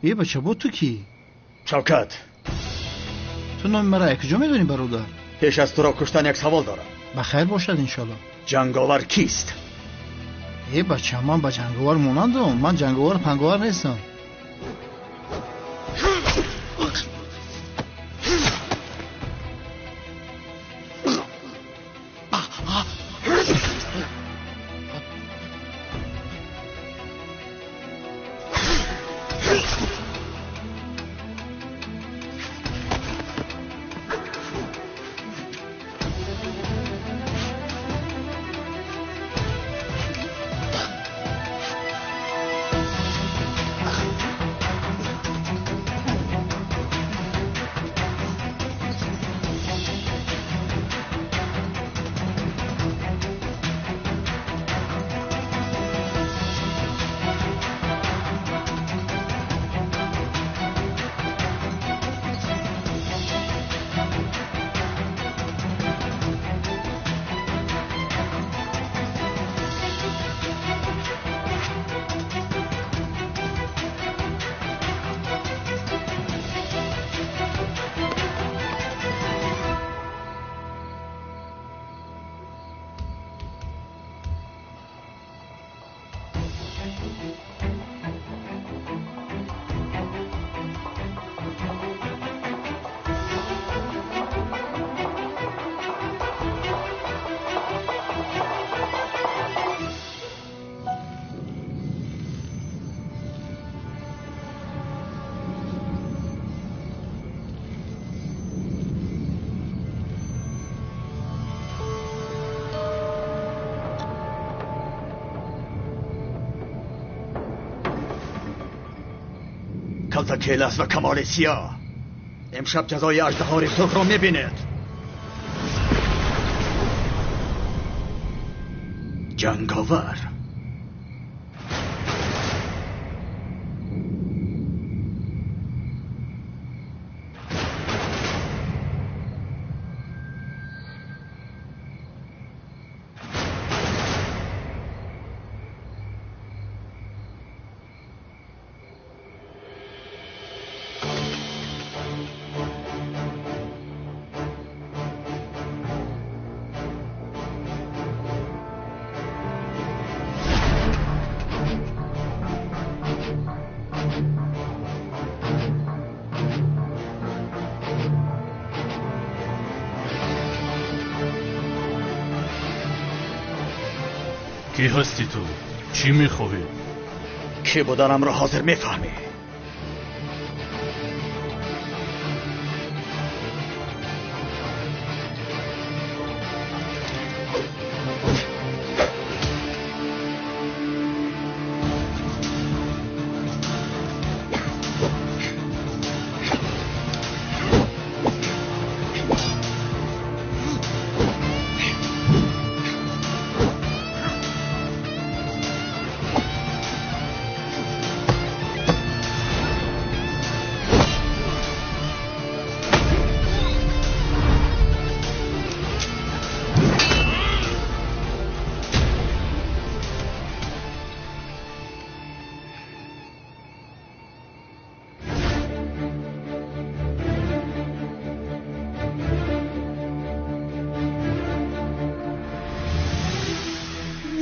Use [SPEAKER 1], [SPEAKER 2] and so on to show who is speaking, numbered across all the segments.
[SPEAKER 1] ای بچه با تو کی؟
[SPEAKER 2] شوکت،
[SPEAKER 1] تو نام مرا کجا میدونی برادر؟
[SPEAKER 2] پیش از تو را کشتن یک سوال دارم.
[SPEAKER 1] بخیر باشد انشالله.
[SPEAKER 2] جنگاور کیست؟
[SPEAKER 1] ای بچه من با جنگاور مانندم. من جنگاور پنگاور نیستم.
[SPEAKER 2] کلس و کمال سیاه، امشب جزای اژدهای سرخ را میبینید. جنگاور
[SPEAKER 3] کی هستی تو؟ چی میخوابی؟
[SPEAKER 2] کی بودنم را حاضر میفهمی؟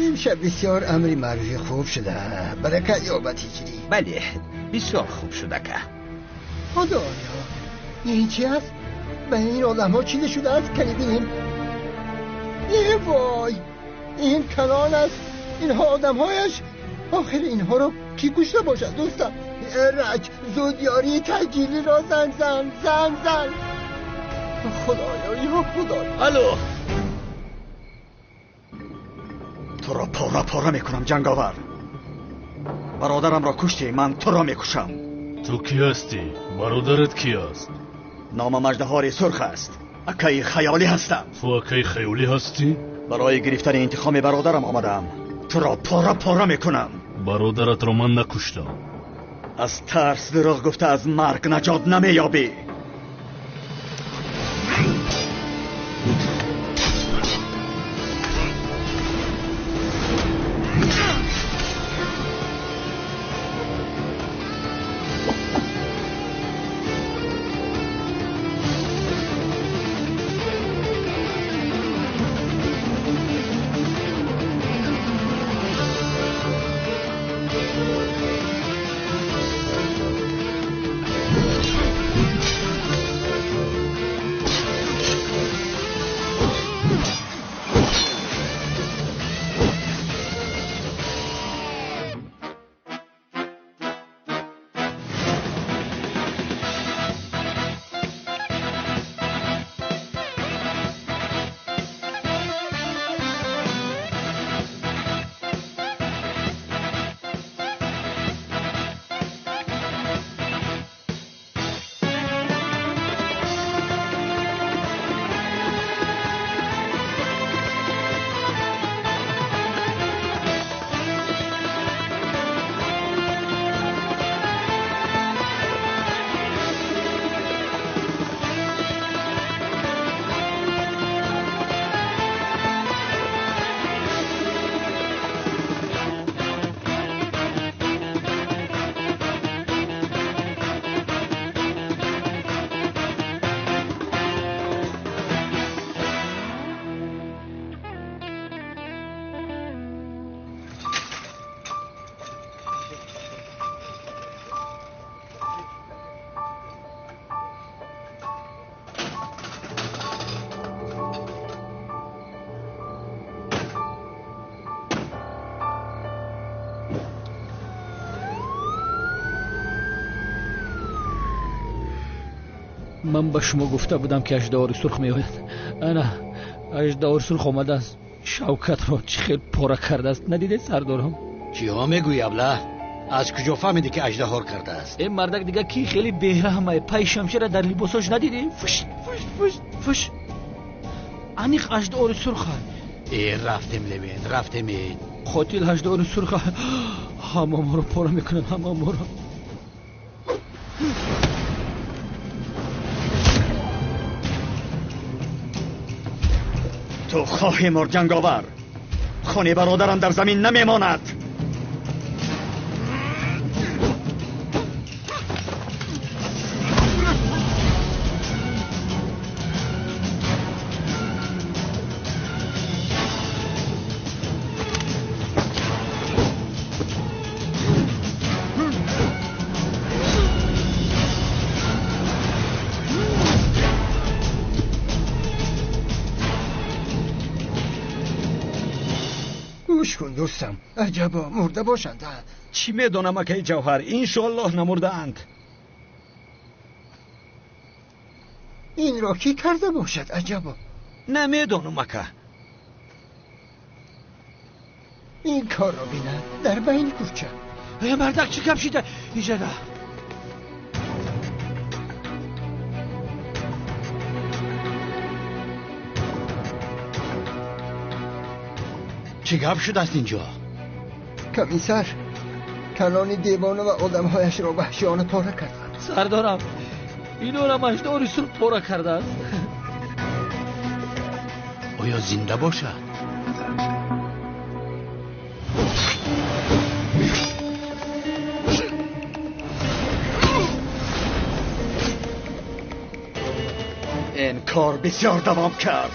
[SPEAKER 4] امشب بسیار امری معروفی خوب شده. برکت یابد هجری.
[SPEAKER 5] بله بسیار خوب شده که
[SPEAKER 4] خدایا این چی هست؟ به این آدم ها چیده شده است که بینیم. وای این کنان است. اینها آدم هایش. آخر اینها رو کی کشته باشد دوستم؟ رج زودیاری تجیلی را زن خدایا یا خدایا.
[SPEAKER 2] الو تو را پاره میکنم جنگاور. برادرم را کشتی، من تو را میکشم.
[SPEAKER 3] تو کی هستی؟ برادرت کی است؟
[SPEAKER 2] نامم اژدهای سرخ است. اکای خیالی هستم.
[SPEAKER 3] تو اکای خیالی هستی؟
[SPEAKER 2] برای گرفتن انتقام برادرم آمدم. تو را پاره میکنم.
[SPEAKER 3] برادرت را من نکشتم.
[SPEAKER 2] از ترس دروغ گفته از مرگ نجات نمییابی.
[SPEAKER 6] من به شما گفته بودم که اژدها سرخ میآید. انا اژدها سرخ آمده است. شوکت را چه خیلی پاره کرده است. ندیده سردارم؟
[SPEAKER 5] چیا میگویی ابله؟ از کجا فهمیدی که اژدها کرده است؟
[SPEAKER 6] این مردک دیگه کی خیلی بیرحمه. پای شمشیر در لباسش ندیدی؟ فش فش فش فش. انیق اژدها سرخ.
[SPEAKER 5] رفتیم لبین، رفتیم.
[SPEAKER 6] قاتل اژدها سرخ. همه ما رو پاره میکنن، همه ما رو.
[SPEAKER 2] تو خواهی مرد جنگاور. خون برادرم در زمین نمیماند.
[SPEAKER 4] گوش کن دوستم، عجبا مرده باشند.
[SPEAKER 5] چی میدونم که جوهر انشالله نمردند.
[SPEAKER 4] این را کی کرده باشد؟ عجبا
[SPEAKER 5] نمیدونم که.
[SPEAKER 4] این کار را بینه در بین کوچه.
[SPEAKER 6] ای مردک چی کم شده؟ اینجا ده.
[SPEAKER 5] چی گپ شده است اینجا؟
[SPEAKER 4] کمیسر کنان دیوانه و آدمهایش را وحشیانه پاره کردند.
[SPEAKER 6] سردارم اینو را اژدها سرخ پاره کرده است.
[SPEAKER 5] آیا زنده باشد؟
[SPEAKER 2] این کار بسیار دوام کرد.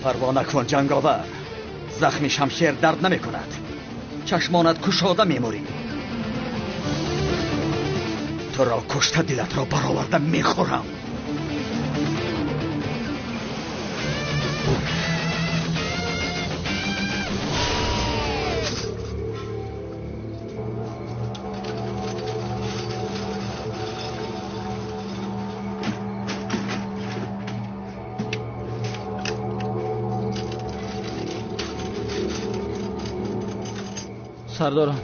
[SPEAKER 2] پروا نکن جنگاور. زخم شمشیر درد نمی کند. چشمانت کشاده میموری. تو را کشته دلت را برآورده میخورم.
[SPEAKER 6] سردارم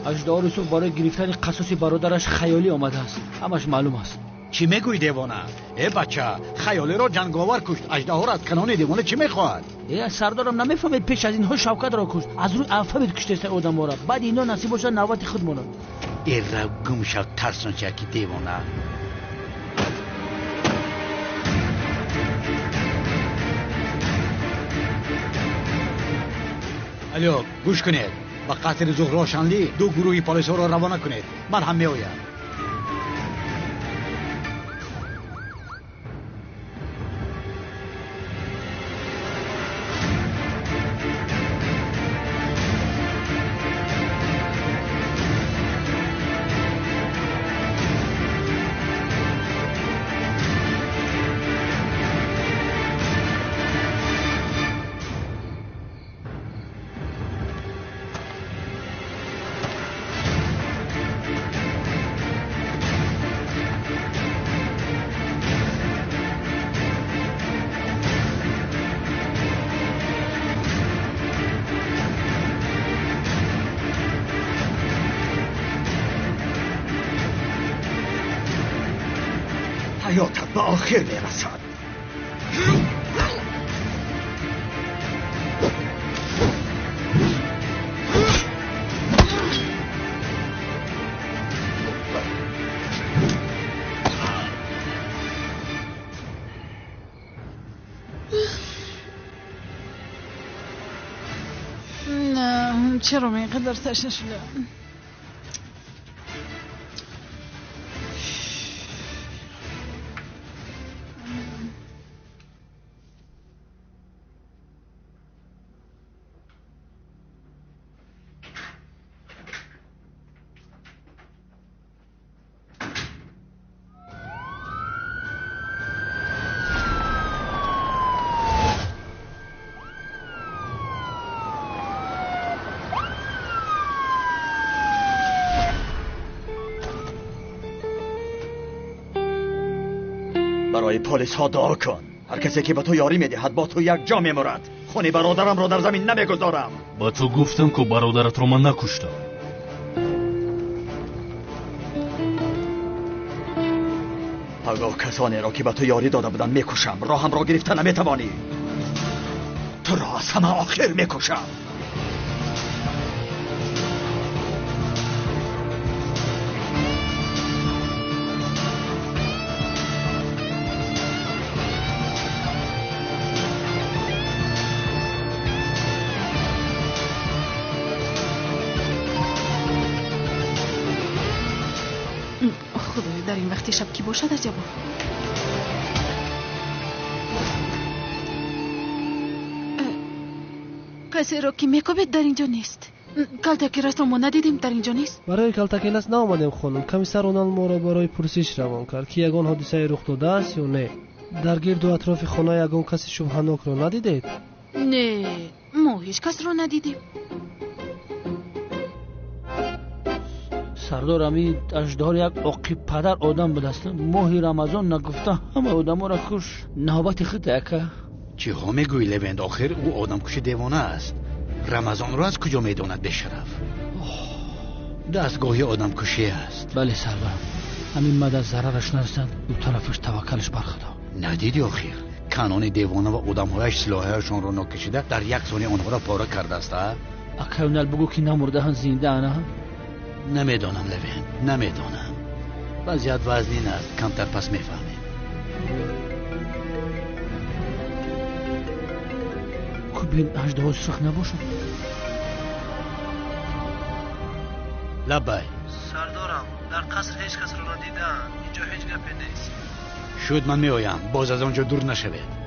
[SPEAKER 6] اژدها سرخ برای گرفتن قصاص برادرش خیالی آمده است. همش معلوم است.
[SPEAKER 5] چی میگویی دیوانه؟ ای بچه، خیالی را جنگاور کشت. اژدها را از کنان دیوانه چی میخواهد؟
[SPEAKER 6] ای سردارم نمیفهمید پیش از اینها شوکت را کشت. از روی افهمید کشته آدم را. بعد اینا نصیب باشد نوبت خود ماند.
[SPEAKER 5] ای را گم شو ترسناک دیوانه. الو گوش کنید. با قطر ظهر روشنلی دو گروهی پلیس را روانه کنید. من هم میآیم.
[SPEAKER 2] حیاتت به آخر میرسد.
[SPEAKER 7] نه چرا من اینقدر تشنه شدم؟
[SPEAKER 2] برای پلیس ها دعا کن. هر کسی که به تو یاری میدهد با تو یک جا میمرد. خون برادرم را در زمین نمیگذارم.
[SPEAKER 3] با تو گفتم که برادرت رو من نکشتم.
[SPEAKER 2] پگاه کسانی را که به تو یاری داده بودن میکشم. راهم را گرفته نمیتوانی. تو را از همه آخر میکشم.
[SPEAKER 7] خدای در این وقت شب کی باشد عجبا. کسی را که میکوبید در اینجا نیست. کالتاکیلس را ما ندیدیم در اینجا نیست.
[SPEAKER 8] برای کالتاکیلس نامدیم خانم. کمیسر اونال ما را برای پرسش روان کرد که یگان حادثه رخ داده است یا نه. در گرد و اطراف خانه یگان کسی شبهناک را ندیدید؟
[SPEAKER 7] نه ما هیچ کس را ندیدیم.
[SPEAKER 6] سردار امی اژدهار یک عاقب پدر آدم بود است. ماهی رمضان نگفته همه آدم را کش. نوبت خود اکا
[SPEAKER 5] چی ها میگوی لوند؟ آخر او آدم کش دیوانه است. رمضان را از کجا میداند به شرف؟ دستگاهی آدم کشی است.
[SPEAKER 6] بله سردارم. همین مدت ضررش نرسد او طرفش توکلش بر خدا.
[SPEAKER 5] ندیدی آخر کنان دیوانه و آدمهایش سلاحهایشان را ناکشیده در یک ثانیه آنها را پاره کرده است.
[SPEAKER 6] اکا اونال بگو که نمرده هم زنده نه.
[SPEAKER 5] نمیدانم لوین، نمیدانم. وضعیت وزنین است. کمتر پس میفهمیم.
[SPEAKER 6] کبین اژدها سرخ نباشد.
[SPEAKER 5] لبای
[SPEAKER 8] سردارم در قصر هیچ کس را ندیدم. اینجا هیچ گپی نیست.
[SPEAKER 5] شد من میآیم. باز از آنجا دور نشوید.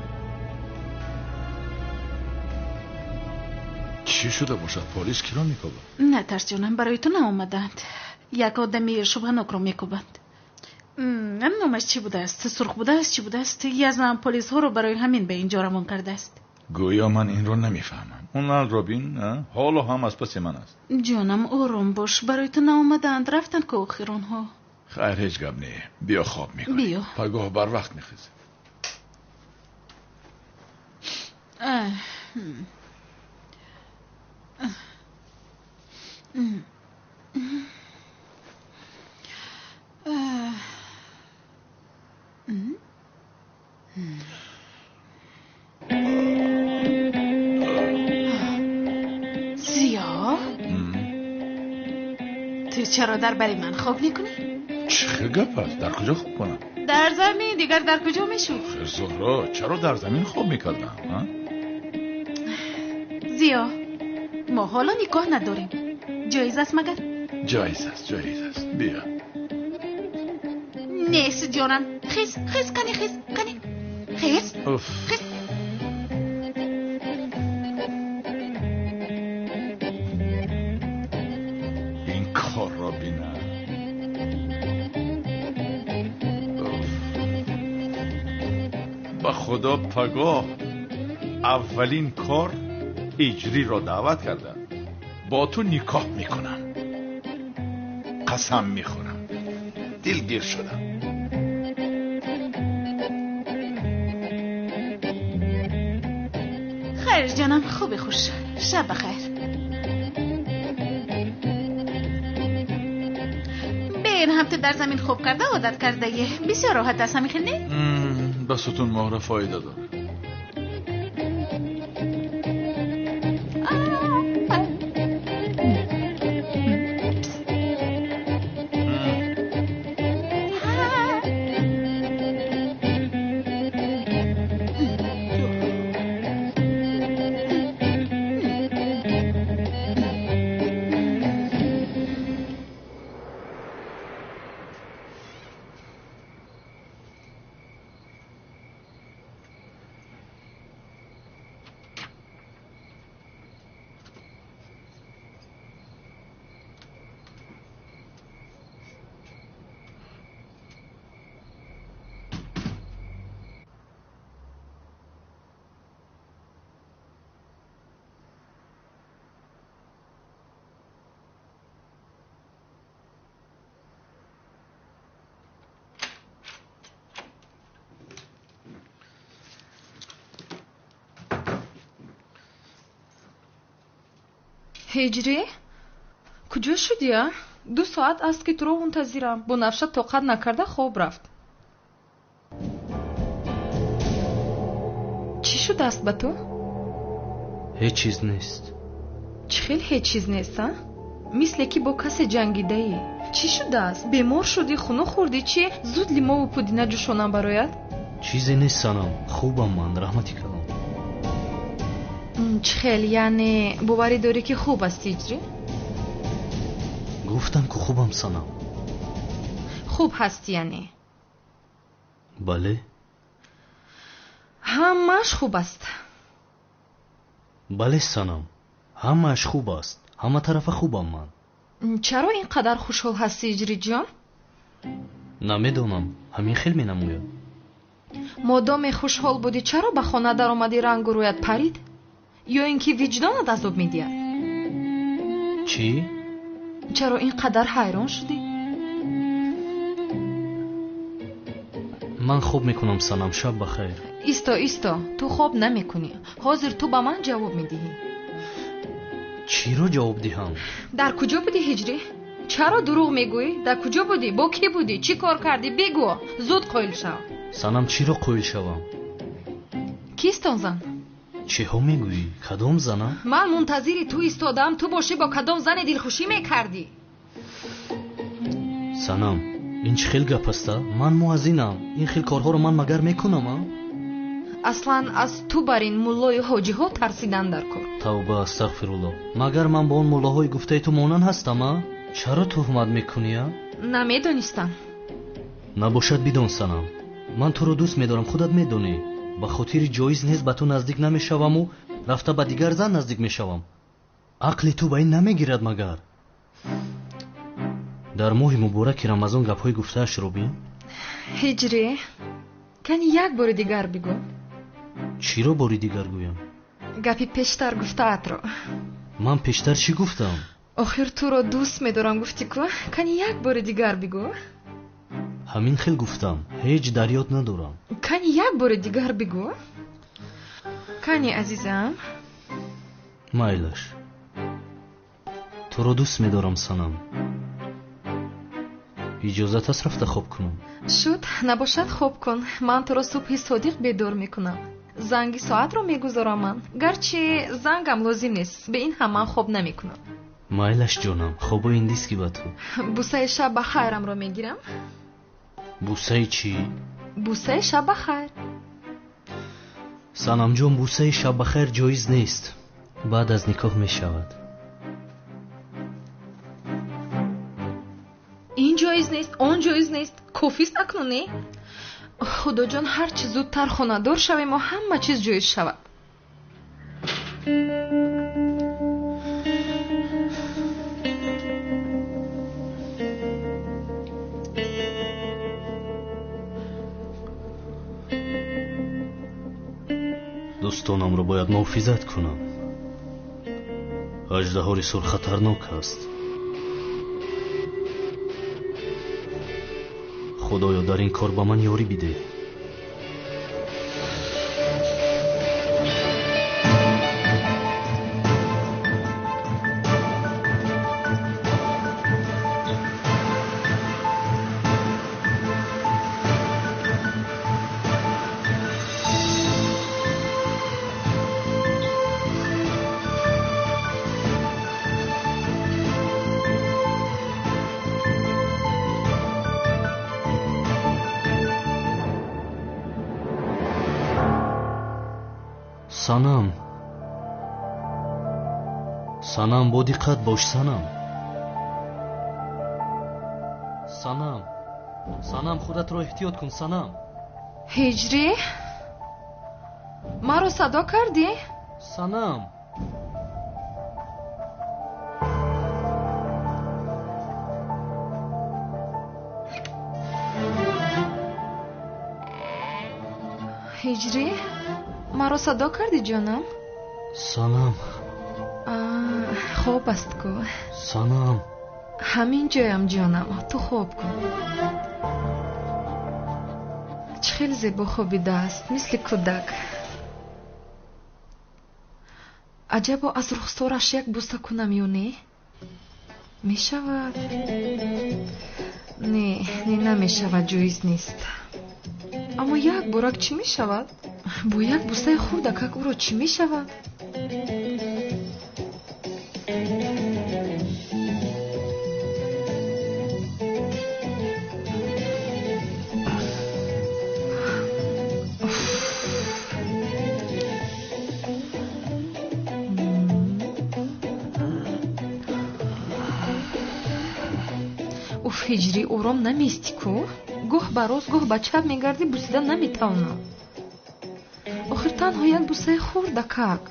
[SPEAKER 3] چی شده باشد؟ پلیس کی را میکوبد؟
[SPEAKER 7] نه ترس جانم برای تو نامدند. یک آدمی شبهناک را میکوبند. نامش چی بوده است؟ سرخ بوده است؟ چی بوده است؟ یزم پلیس ها رو برای همین به اینجا روان کرده است.
[SPEAKER 9] گویا من این رو نمیفهمم. اون رابین حالا هم از پس من است.
[SPEAKER 7] جانم آرام باش. برای تو نامدند. رفتن که آخر آنها.
[SPEAKER 9] خیر هیچ گپ نه. بیا خواب میکنی.
[SPEAKER 7] بیا.
[SPEAKER 9] پگاه بر وقت میخیزی.
[SPEAKER 7] زیا تو چرا در بری من خواب میکنی؟
[SPEAKER 9] چه گپ است؟ در کجا خواب کنم؟
[SPEAKER 7] در زمین. دیگر در کجا میشو؟
[SPEAKER 9] خیر زهرا چرا در زمین خواب میکردم؟
[SPEAKER 7] زیا ما حالا نکاح نداریم. جایز است مگر؟
[SPEAKER 9] جایز است جایز است. بیا.
[SPEAKER 7] نیست جانم. خیز کنی خیز.
[SPEAKER 9] این کار را بینم. به خدا پگاه اولین کار هجری را دعوت کردم. با تو نکاح میکنم. قسم میخورم. دلگیر شدم.
[SPEAKER 7] خیر جانم. خوب خوش. شب بخیر. ممکن هم تو در زمین خوب کرده عادت کرده یه بسیار راحت است همین نه؟
[SPEAKER 9] به ستون مهره فایده داره.
[SPEAKER 10] هجری؟ کجا شدی ها؟ 2 ساعت است که تو رو منتظرم. با نفشت طاقت نکرده خواب رفت. چی شده است به تو؟
[SPEAKER 5] هیچ چیز نیست.
[SPEAKER 10] چی خیلی هیچ چیز نیست ها؟ مثل که با کسی جنگیده ای. چی شده است؟ بیمار شدی؟ خونو خوردی؟ چی؟ زود لیمو و پودینه جوشانم برایت؟
[SPEAKER 5] چیزی نیست سنم. خوبم من. رحمتی کردم.
[SPEAKER 10] چی خیلی یعنی باوری داری که خوب است هجری؟
[SPEAKER 5] گفتم که خوبم سنم.
[SPEAKER 10] خوب هستی یعنی؟
[SPEAKER 5] بله.
[SPEAKER 10] همش خوب است.
[SPEAKER 5] بله سنم. همش خوب است. همه طرف خوبم من.
[SPEAKER 10] چرا اینقدر خوشحال هستی هجری جان؟
[SPEAKER 5] نمیدونم. همین خیلی می نموید.
[SPEAKER 10] مادام خوشحال بودی چرا به خانه در آمدی رنگ و رویت پرید؟ یا اینکه وجدانت عذاب میدید؟
[SPEAKER 5] چی؟
[SPEAKER 10] چرا اینقدر حیران شدی؟
[SPEAKER 5] من خوب میکنم سنم. شب بخیر.
[SPEAKER 10] ایستا تو خوب نمیکنی. حاضر تو به من جواب میدهی.
[SPEAKER 5] چی رو جواب دهم؟
[SPEAKER 10] در کجا بودی هجری؟ چرا دروغ میگویی؟ در کجا بودی؟ با کی بودی؟ چی کار کردی؟ بگو. زود قایل شو.
[SPEAKER 5] سنم چی رو قایل شوم؟
[SPEAKER 10] کیست آن زن؟
[SPEAKER 5] چی ها میگویی؟ کدام زنم؟
[SPEAKER 10] من منتظری تو ایستادم تو باشی با کدام زن دلخوشی میکردی؟
[SPEAKER 5] سنم این چه خیلی گپ است؟ من مؤذنم. این خیلی کارها رو من مگر میکنم؟
[SPEAKER 10] اصلا از تو بر این مولای حاجی ها ترسیدن در کار.
[SPEAKER 5] توبه استغفرالله. مگر من با اون مولاهای گفته تو مانند هستم؟ چرا تهمت میکنی؟
[SPEAKER 10] نمیدونستم.
[SPEAKER 5] نباشد بدون سنم. من تو رو دوست میدارم. خودت میدونی. با خاطر جایز نیست به تو نزدیک نمیشوم و رفته به دیگر زن نزدیک میشوم. عقل تو به این نمیگیرد مگر؟ در ماه مبارک رمضان گپ‌های گفته‌اش رو بین.
[SPEAKER 10] هجری کنی یک بار دیگر بگو.
[SPEAKER 5] چی رو باری دیگر گویم؟
[SPEAKER 10] گپی پیشتر گفته‌ات رو.
[SPEAKER 5] من پیشتر چی گفتم؟
[SPEAKER 10] آخر تو رو دوست میدارم گفتی که کنی یک بار دیگر بگو.
[SPEAKER 5] همین خیل گفتم. هیچ دریات ندارم.
[SPEAKER 10] کنی یک بار دیگر بگو. کنی عزیزم.
[SPEAKER 5] مایلش. تو رو دوست میدارم سنم. اجازت است رفته خوب کنم؟
[SPEAKER 10] شد نباشد خوب کن. من تو رو صبح صادق بیدار میکنم. زنگی ساعت رو میگذارم من. گرچه زنگم لازم نیست. به این هم من خوب نمیکنم.
[SPEAKER 5] مایلش جانم. خوب این دیست که با تو.
[SPEAKER 10] بوسه شب بخیرم رو میگیرم.
[SPEAKER 5] بوسه چی؟
[SPEAKER 10] بوسه شب بخیر.
[SPEAKER 5] سنم جان بوسه شب بخیر جایز نیست. بعد از نکاح می شود.
[SPEAKER 10] این جایز نیست آن جایز نیست. کافیست اکنونی؟ خدا جان هر چی زودتر خانه دار شویم و همه چیز جایز شود.
[SPEAKER 5] دوستانم رو باید محافظت کنم. اژدها رسول خطرناک است. خدایا در این کار با من یاری بده. санам бо диққат бош. санам худатро эҳтиёт кун. санам
[SPEAKER 10] ҳиҷрӣ, маро садо кардӣ?
[SPEAKER 5] санам
[SPEAKER 10] ҳиҷрӣ, маро садо кардӣ ҷонам?
[SPEAKER 5] санам
[SPEAKER 10] хоб аст ку.
[SPEAKER 5] санам
[SPEAKER 10] ҳамин ҷоям ҷонам, ту хоб кун. чӣ хеле зебо хобидааст, мисли кӯдак. аҷабо аз рухсораш як буса кунам ё не? мешавад? не намешавад, ҷоиз нест. аммо як борак чӣ мешавад? бо як бусаи хурдакак ӯро чӣ мешавад? ҳиҷрӣ, ором намести ку? гоҳ ба рост гоҳ ба чап мегарди, бусида наметавонам. охир танҳо як бусаи хурдакак.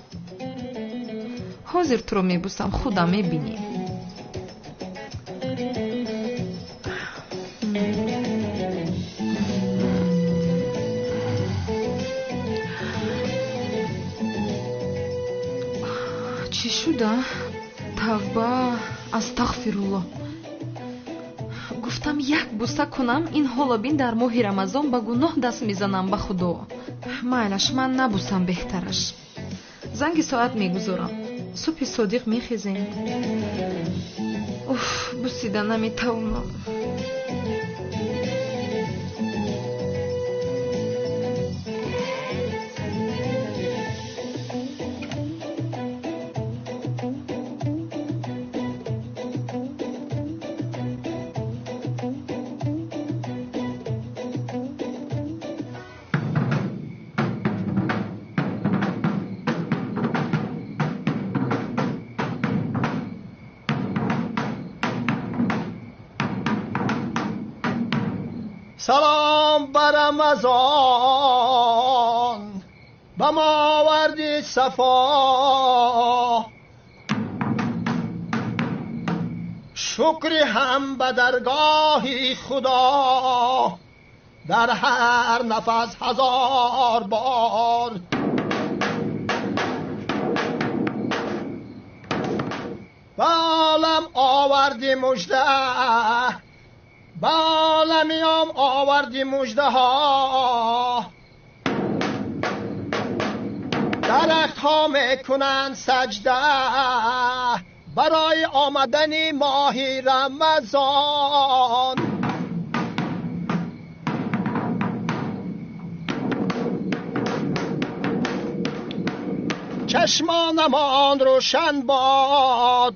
[SPEAKER 10] ҳозир туро мебусам, худам мебинӣ. чӣ шуда? тавба, астағфируллоҳ. гуфтам як буса кунам, ин ҳоло бин дар моҳи рамазон ба гуноҳ даст мезанам. ба худо майлаш, ман набусам, беҳтараш. занги соат мегузорам, субҳи содиқ мехезем. бусида наметавонам.
[SPEAKER 4] سلام بر رمضان، به ما آوردی صفا. شکری هم به درگاهی خدا، در هر نفس 1000 بار. به عالم آوردی مژده، به عالمیام آوردی مژده ها. درخت ها میکنن سجده برای آمدن ماه رمضان. چشمانمان روشن باد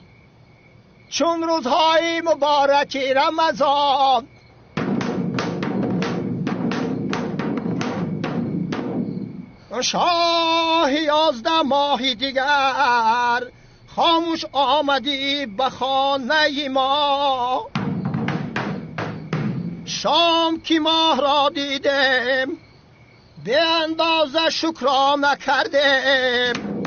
[SPEAKER 4] چون روزهای مبارک رمضان. شاه 11 ماه دیگر خاموش آمدی به خانه ما. شام که ماه را دیدیم به اندازه شکرانه کردیم.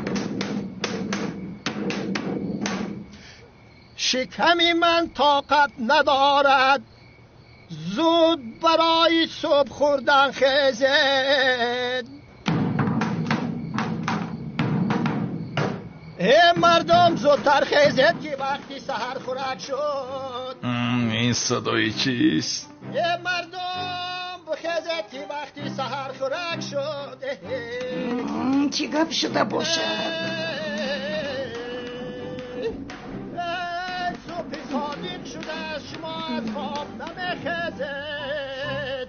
[SPEAKER 4] شکمی من طاقت ندارد زود برای صبح خوردن خیزید. ای مردم زودتر خیزید که وقتی سحر خوراک شد.
[SPEAKER 9] این صدای چیست؟
[SPEAKER 4] ای مردم بخیزید که وقتی سحر خوراک شد.
[SPEAKER 7] چی گپ شده باشد؟
[SPEAKER 4] صادق شده شما از خواب نمیخیزید.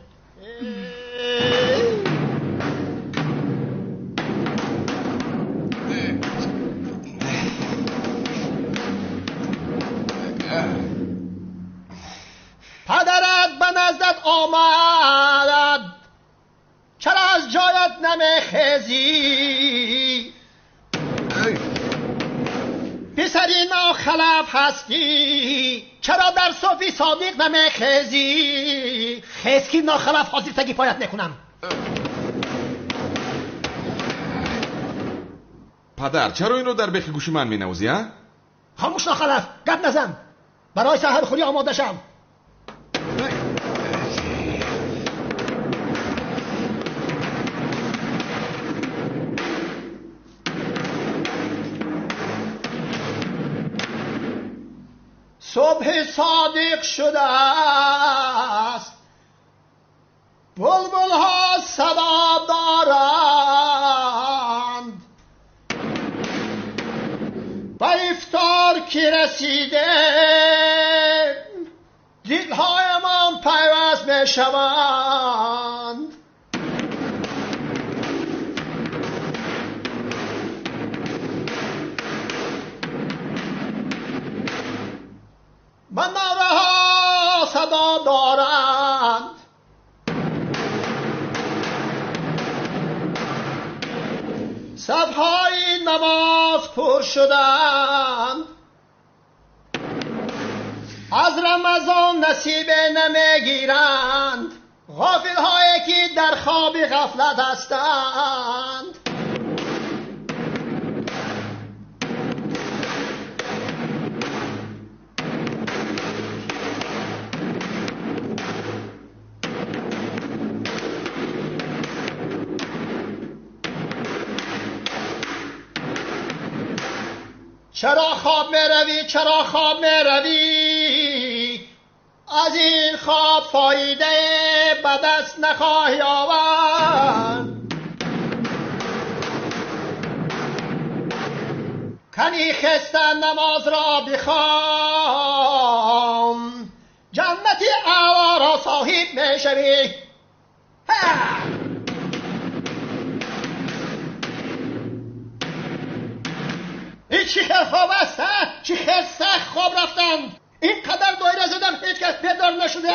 [SPEAKER 4] پدرت به نزدت آمد چرا از جایت نمیخیزی؟ پسری ناخلف هستی چرا در صفی صادق نمیخیزی؟ خیز که ناخلف حاضر تگی پایت نکنم.
[SPEAKER 11] پدر چرا این رو در بخی گوش من مینوزی ها؟
[SPEAKER 4] خاموش ناخلف، گپ نزن. برای سحرخوری آماده شم. صبح صادق شده است، بلبل ها صدا دارند، به افطار که رسیده دلهایمان پیوست می شوند. مناره ها صدا دارند، صفهای نماز پر شدند، از رمضان نصیب نمیگیرند غافل هایی که در خواب غفلت هستند. چرا خواب میروی؟ چرا خواب میروی؟ از این خواب فایده به دست نخواهی آورد. کنی خسته نماز را بخوان، جنتی اعلی را صاحب میشوی. این چی خیلی خواب است؟ چی خیلی سخت خواب رفتند؟ این قدر دایره زدم هیچ کس بیدار نشده.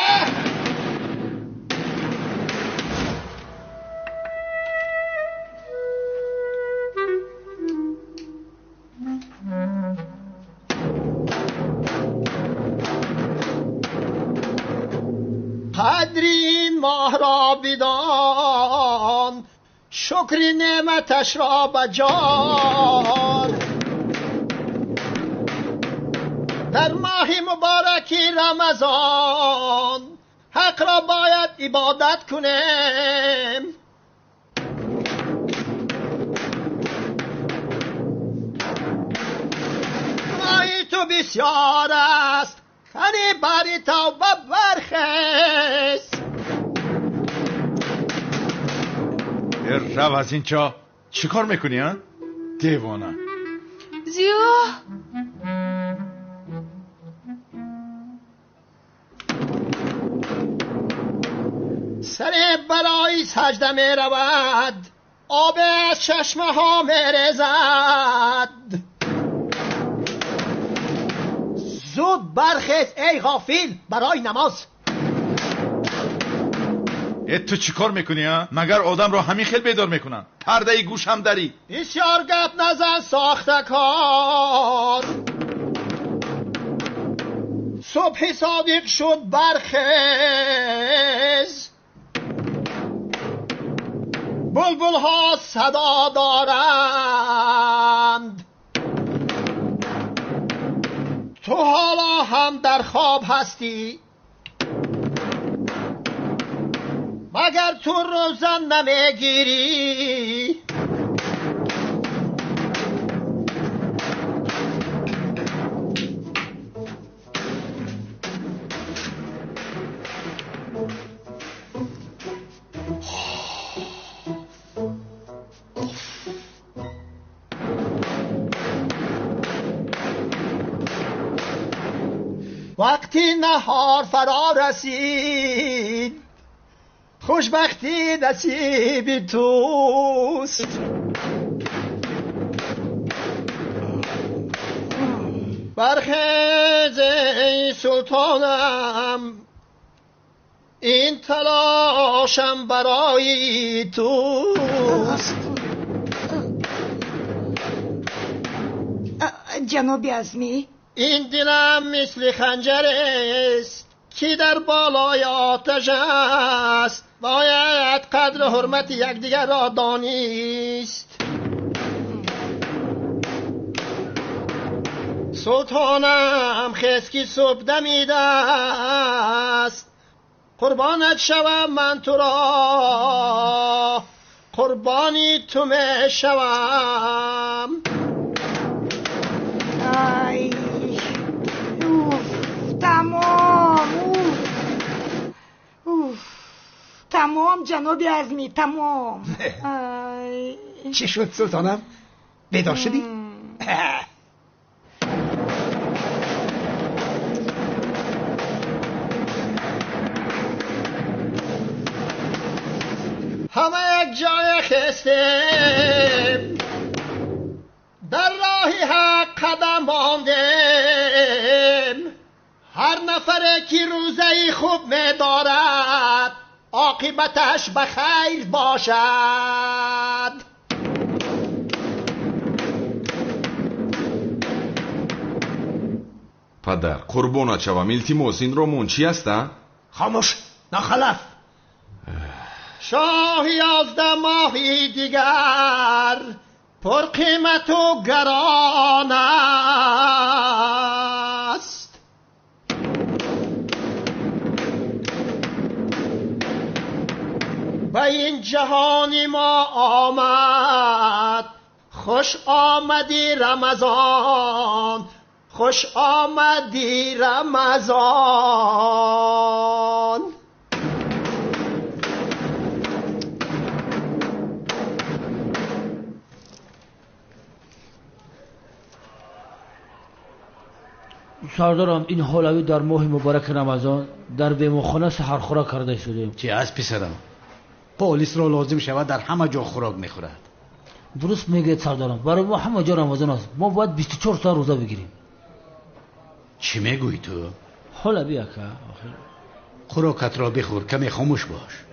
[SPEAKER 4] قدر این ماه را بدان، شکر نعمتش را بجار. در ماه مبارک رمضان حق را باید عبادت کنیم. ماهی تو بسیار است، کنی بری توبه برخیز.
[SPEAKER 9] رو از اینجا چی کار میکنی ها؟ دیوانه.
[SPEAKER 7] زیو
[SPEAKER 4] سر برای سجده می رود، آب از چشمه ها می ریزد. زود برخیز ای غافل برای نماز.
[SPEAKER 9] تو چی کار میکنی ها؟ مگر آدم رو همین خیل بیدار میکنن؟ پرده گوش هم داری.
[SPEAKER 4] بسیار گپ نزن ساخته کار. صبح صادق شد برخیز، بلبل ها صدا دارند. تو حالا هم در خواب هستی، مگر تو روزن نمیگیری؟ وقتی نهار فرا رسید، خوشبختی نصیب توست. برخیز ای سلطانم، این تلاشم برای توست.
[SPEAKER 12] جناب عظمی؟
[SPEAKER 4] این دلم مثل خنجر است که در بالای آتش است، باید قدر و حرمت یکدیگر را دانست. سلطانم خسکی صبح دمیده است، قربانت شوم من تو را، قربانی تو می شوم.
[SPEAKER 12] ای تمام تمام جناب عظمی تمام.
[SPEAKER 13] چی شد سلطانم؟ بیدار شدی؟
[SPEAKER 4] همه یک جای خستیم، در راه حق قدم ماندیم. هر نفره که روزی خوب می دارد عاقبتش بخیر باشد.
[SPEAKER 11] پدر قربونت شوم، التماس این رومون چی هسته؟
[SPEAKER 4] خاموش ناخلف. شاه 11 ماهی دیگر پر قیمت و گران است. به این جهانی ما آمد، خوش آمدی رمضان، خوش آمدی رمضان.
[SPEAKER 6] سردارم این حالوی در ماه مبارک رمضان در بیمخانه سحرخوره کرده شدیم.
[SPEAKER 5] چی از پسرم؟ پلیس را لازم شود در همه جا خوراک میخورد.
[SPEAKER 6] درست میگید سردارم، برای ما همه جا رمضان است، ما باید 24 ساعت روزه بگیریم.
[SPEAKER 5] چی میگویی تو؟
[SPEAKER 6] حالوی اکا
[SPEAKER 5] خوراکت را بخور، کمی خاموش باش.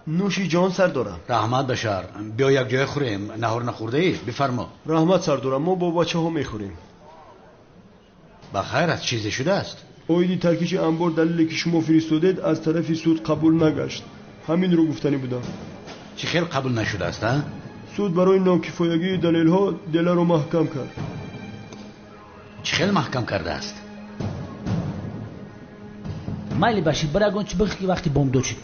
[SPEAKER 14] نوشی جان سردارم.
[SPEAKER 5] رحمت بشر، بیا یک جای خوریم. نهار نخورده ای؟ بفرما.
[SPEAKER 14] رحمت سردارم، ما با بچه ها میخوریم.
[SPEAKER 5] بخیر از چیزی شده است؟
[SPEAKER 14] اویدی ترکیش انبار دلیلی که شما فرستادید از طرف سود قبول نگشت، همین رو گفتنی بودم.
[SPEAKER 5] چی خیلی قبول نشده است ها؟
[SPEAKER 14] سود برای ناکفایگی دلیل ها دل رو محکم کرد.
[SPEAKER 5] چی خیلی محکم کرده است؟
[SPEAKER 6] مایلی باشی برای اگون چی بخی وقتی بوم دوچی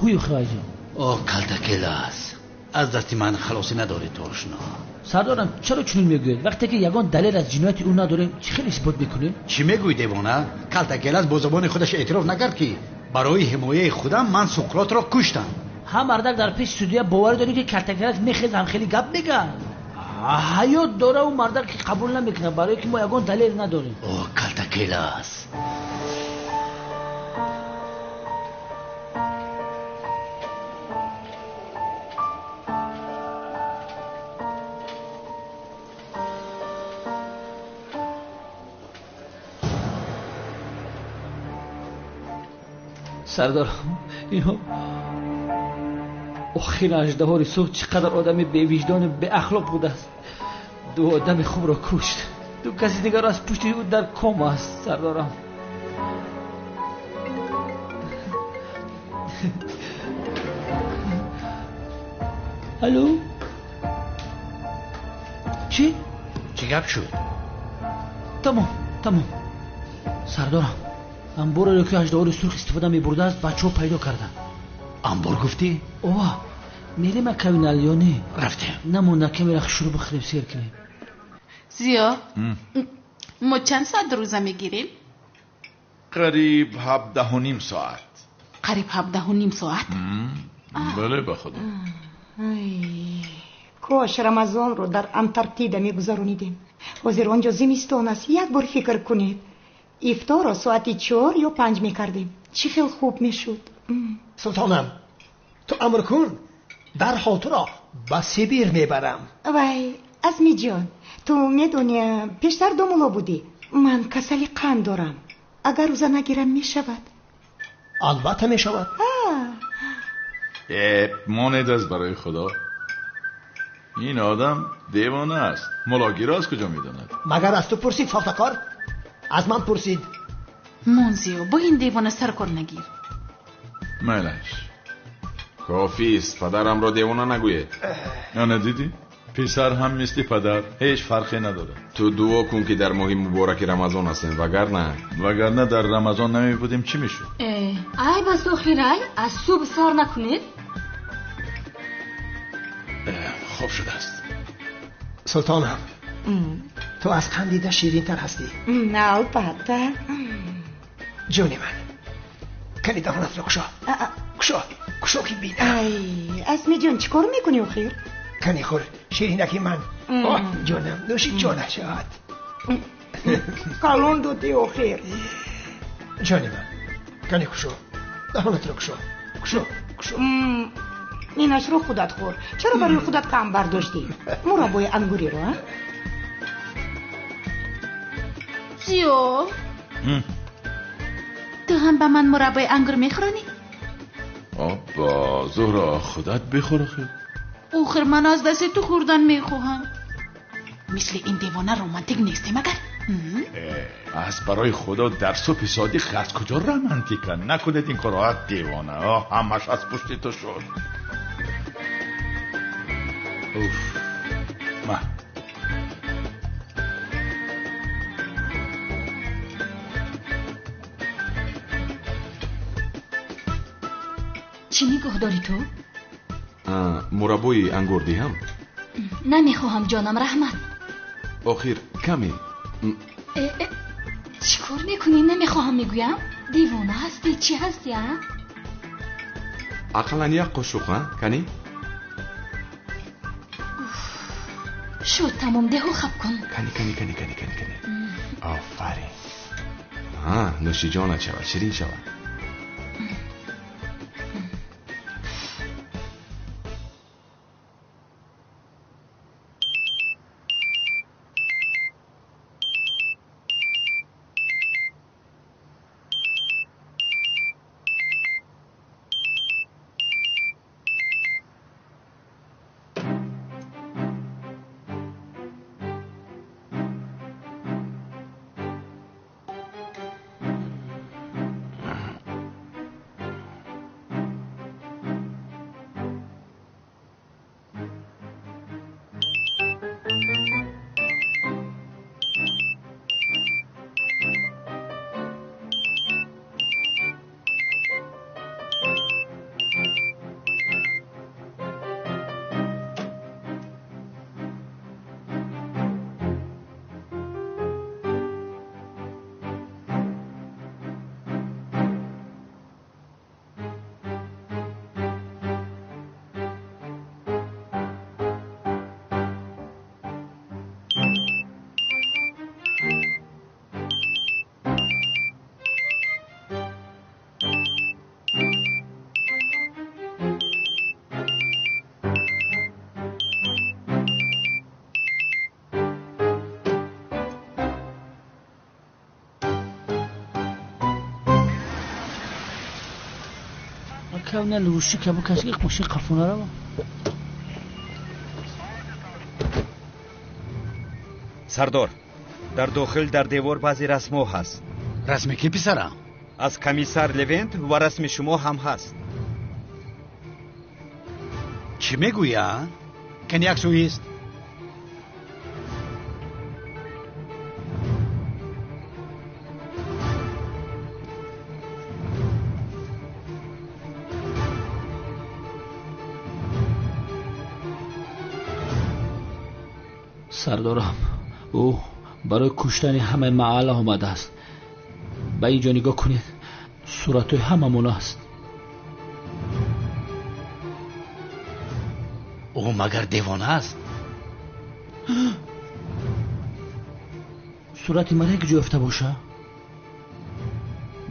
[SPEAKER 6] هوی خواهی.
[SPEAKER 5] اوه کلتکل است، از دستی من خلاصی نداری تو آشنا.
[SPEAKER 6] سردارم چرا چنین میگوید؟ وقتی که یگان دلیل از جنایت او نداریم چی خیلی اثبات میکنیم؟
[SPEAKER 5] چی میگوی دیوانه؟ کلتکل است با زبان خودش اعتراف نکرد که برای حمایه خودم من سقراط را کشتم.
[SPEAKER 6] هم مردک در پیش سودیه باور داری که کلتکل میخیز هم خیلی گپ میگن. حیات داره و مردک که قبول نمیکنه برای که ما یگان دلیل نداریم.
[SPEAKER 5] اوه کلتکل است.
[SPEAKER 6] سردارم اینو آخر 18 صبح چقدر آدمی بی وجدان بی اخلاق بوده است. 2 آدم خوب را کشت، 2 کسی دیگر از پشت او در کام است. سردارم الو چی
[SPEAKER 5] گپ شد؟
[SPEAKER 6] تمام سردارم انبار رو که 18 سرخ استفاده می برده است بچه ها پیدا کردن.
[SPEAKER 5] انبار گفتی؟
[SPEAKER 6] اوه میریم اکوین الیانی
[SPEAKER 5] رفتیم
[SPEAKER 6] نمونه کمی رخ شروع بخوریم سیر کنیم.
[SPEAKER 7] زیا ما چند ساعت روزه میگیریم؟
[SPEAKER 9] قریب 17.5 ساعت.
[SPEAKER 7] قریب 17.5 ساعت؟
[SPEAKER 3] بله بخدا.
[SPEAKER 12] کاش رمضان رو در انتارکتیدا میگذرونیدیم. حاضر آنجا زمستان است. یک بار فکر کنید افطار را ساعتی 4 یا 5 میکردیم، چی خیلی خوب میشد.
[SPEAKER 13] سلطانم تو امر کن، در حال تو را با سیبیر میبرم.
[SPEAKER 12] وای عظمی جان، تو میدونی پیشتر دومولا بودی. من کسلی قند دارم، اگر روزه نگیرم میشود؟
[SPEAKER 13] البته میشود.
[SPEAKER 9] ماند از برای خدا این آدم دیوانه است. ملاگیر از کجا میداند؟
[SPEAKER 13] مگر از تو پرسید ساختکار؟ از من پرسید.
[SPEAKER 7] منزیو با این دیوانه سر کار نگیر.
[SPEAKER 9] ملش
[SPEAKER 11] کافی است، پدرم را دیوانه نگوید.
[SPEAKER 9] یا ندیدی؟ پسر هم مثل پدر هیچ فرقی نداره.
[SPEAKER 11] تو دعا کن که در ماه مبارک رمضان هستیم،
[SPEAKER 9] وگرنه در رمضان نمی بودیم چی میشد؟
[SPEAKER 10] ای بس آخیرای از صبح سر نکنید.
[SPEAKER 9] خوب شده است.
[SPEAKER 13] سلطانم تو از خندیده شیرین تر هستی.
[SPEAKER 12] نه البته.
[SPEAKER 13] جونی من کنی دهانت رو کشا که بینم.
[SPEAKER 12] ای اسمی جون چیکار میکنی آخیر؟
[SPEAKER 13] کنی خور شیرینکی من. جونم نوشی جانه شد.
[SPEAKER 12] کلون دوتی آخیر.
[SPEAKER 13] جونی من کنی کشا دهانت رو کشا.
[SPEAKER 12] اینش رو خودت خور. چرا برای خودت کم برداشتی؟ مربای انگوری رو
[SPEAKER 7] زیو تو هم به من مربای انگور میخورانی؟
[SPEAKER 9] آبا زهرا خودت بخور خیلی.
[SPEAKER 7] آخر من از دست تو خوردن میخواهم. مثل این دیوانه رومانتیک نیستی مگر؟
[SPEAKER 9] از برای خدا در صبح صادق از کجا رومانتیکه؟ نکنید این کارها دیوانه. همش از پشت تو شد. من
[SPEAKER 10] چی نگاه داری تو؟
[SPEAKER 11] مربای انگور دهم؟
[SPEAKER 10] نمیخواهم جانم، رحمت.
[SPEAKER 11] آخر کمی.
[SPEAKER 10] چی کار میکنی؟ نمیخواهم میگویم. دیوانه هستی؟ چی هستی؟
[SPEAKER 11] اقلا یک قشق کنی؟
[SPEAKER 10] شد تمام دهو خب کن.
[SPEAKER 11] کنی آفرین. نوشی جانت شود، شیرین شود.
[SPEAKER 6] کونه لوشی که با کسی قوشی قفونه رو
[SPEAKER 2] سردار در داخل در دیوار بعضی رسم‌ها هست.
[SPEAKER 1] رسم کی پسرم؟
[SPEAKER 2] از کمیسر لوینت و رسم شما هم هست.
[SPEAKER 1] چی میگویی؟ کنیاک سوئیست؟
[SPEAKER 6] سردارم او برای کشتن همه محله آمده است. به اینجا نگاه کنید، صورت هممون است.
[SPEAKER 1] او مگر دیوانه است؟
[SPEAKER 6] صورت مرا یک جفته باشه.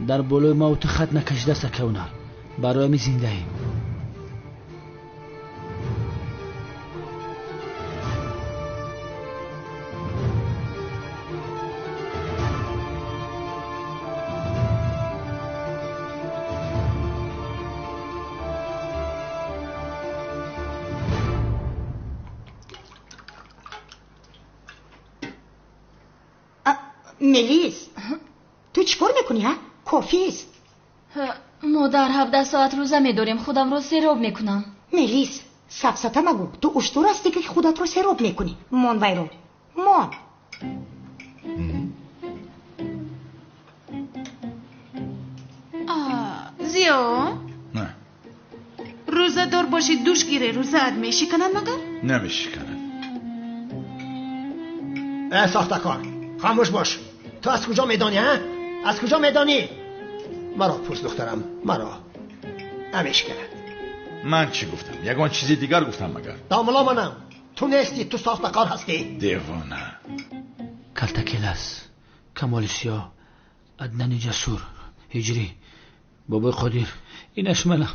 [SPEAKER 6] در بالای موت خط نکشیده سکونه برای می زنده ایم.
[SPEAKER 12] ملیس تو چیکار میکنی ها؟ کافی است.
[SPEAKER 15] ما در 17 ساعت روزه میداریم، خودم رو سیراب میکنم.
[SPEAKER 12] ملیس سفسطه مگو، تو اشتر هستی که خودت رو سیراب میکنی. مان ویرو مان.
[SPEAKER 7] زیا
[SPEAKER 9] نه
[SPEAKER 7] روزه دار باشی دوش گیره روزه اد میشکنن مگر؟
[SPEAKER 9] نمیشکنن.
[SPEAKER 13] ساخته کار خاموش باش. تو از کجا میدانی ها؟ از کجا میدانی؟ مرا پرس دخترم، مرا نمیشکنن.
[SPEAKER 9] من چی گفتم؟ یگان چیزی دیگر گفتم مگر؟
[SPEAKER 13] داملا منم. تو نیستی، تو ساخته کار هستی.
[SPEAKER 9] دیوانه.
[SPEAKER 6] کلتکلس، کمال سیاه، عدنان جسور، هجری، بابای قدیر، اینش منم.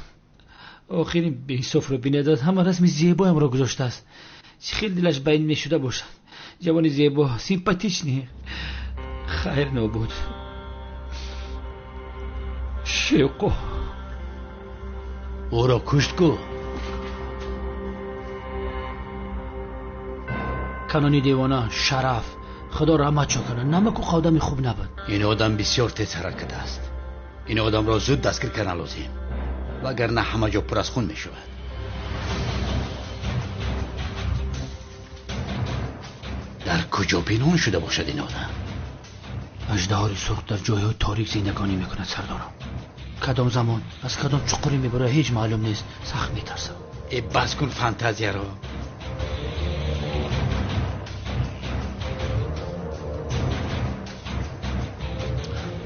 [SPEAKER 6] آخرین به این سفره بینداد همه رسمی زیبایم را گذاشته است. خیلی دلش بین میشده باشد. جوانی زیبا، سیمپاتیچ نیه. خیر نبود. شیقو
[SPEAKER 5] او را کشت کو.
[SPEAKER 6] کنانی دیوانه، شرف، خدا رحمت شو کنه. نمک و خودمی خوب نبود.
[SPEAKER 5] این آدم بسیار تیز حرکت است. این آدم را زود دستگیر کنه لازم، وگرنه همه جا پر از خون می شود. در کجا پنهان شده باشد این آدم؟
[SPEAKER 6] اژدهای سرخ در جایهای تاریک زندگانی میکند سردارم. کدام زمان از کدام چقوری میبره هیچ معلوم نیست. سخت میترسم.
[SPEAKER 5] ای بس کن فانتازیا را.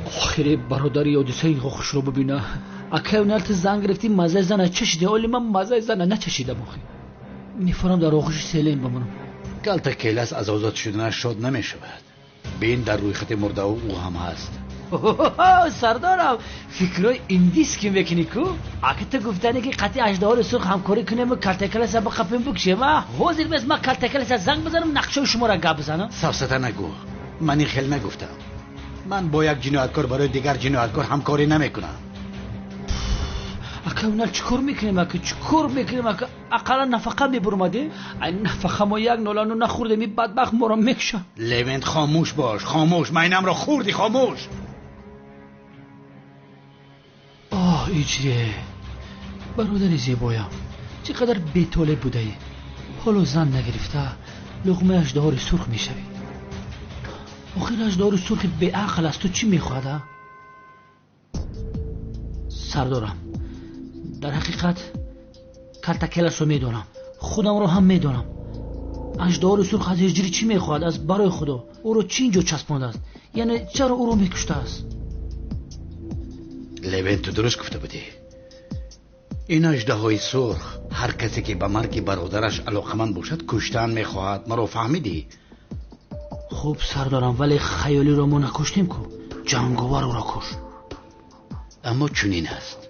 [SPEAKER 6] آخری برادری اودیسه خوش رو ببینه. اکه اونالت زنگ گرفتی مزه زنه چشیده، ولی من مزه زنه نچشیدم. آخی میفرم در آغوش سیلین بمونم.
[SPEAKER 5] کلتکلس از آزاد شدنش شاد نمی شود. بین در روی خط مرده او هم هست.
[SPEAKER 6] سردارم فکرای ایندیس که میکنی کو؟ اگه تو گفتنی که قطعی اژدها سرخ همکاری کنیم و کلتکلس با خپیم بکشیم، حاضر بس ما کلتکلس زنگ بزنم نقشه شما را گپ بزنم.
[SPEAKER 5] سفسطه نگو. من این خیلی نگفتم. من با یک جنایتکار برای دیگر جنایتکار همکاری نمیکنم.
[SPEAKER 6] اگه اونال چیکار میکنیم؟ اگه چیکار میکنیم؟ اگه اقلا نفقه میبرماده؟ این نفقه ما یک نولانو نخورده می بدبخت ما را میکشم.
[SPEAKER 5] لوینت خاموش باش، خاموش. من اینم را خوردی، خاموش.
[SPEAKER 6] ایجریه برادر زیبایم، چقدر بی‌طالع بوده ای. حالا زن نگرفته لقمه اژدها سرخ میشوی. آخر اژدها سرخ بی عقل است. تو چی میخواد؟ سردارم در حقیقت کلتکلس رو میدونم، خودم رو هم میدونم. اژدها سرخ از هجری چی میخواد؟ از برای خدا او رو چی اینجا چسبانده است؟ یعنی چرا او رو میکشته است؟
[SPEAKER 5] لوین تو درست گفته بودی. این اژدهای سرخ هر کسی که به مرگ برادرش علاقمند باشد کشتن میخواهد. مرا فهمیدی؟
[SPEAKER 6] خوب سردارم، ولی خیالی رو ما نکشتیم کو، جنگاور رو را کش.
[SPEAKER 5] اما چنین است.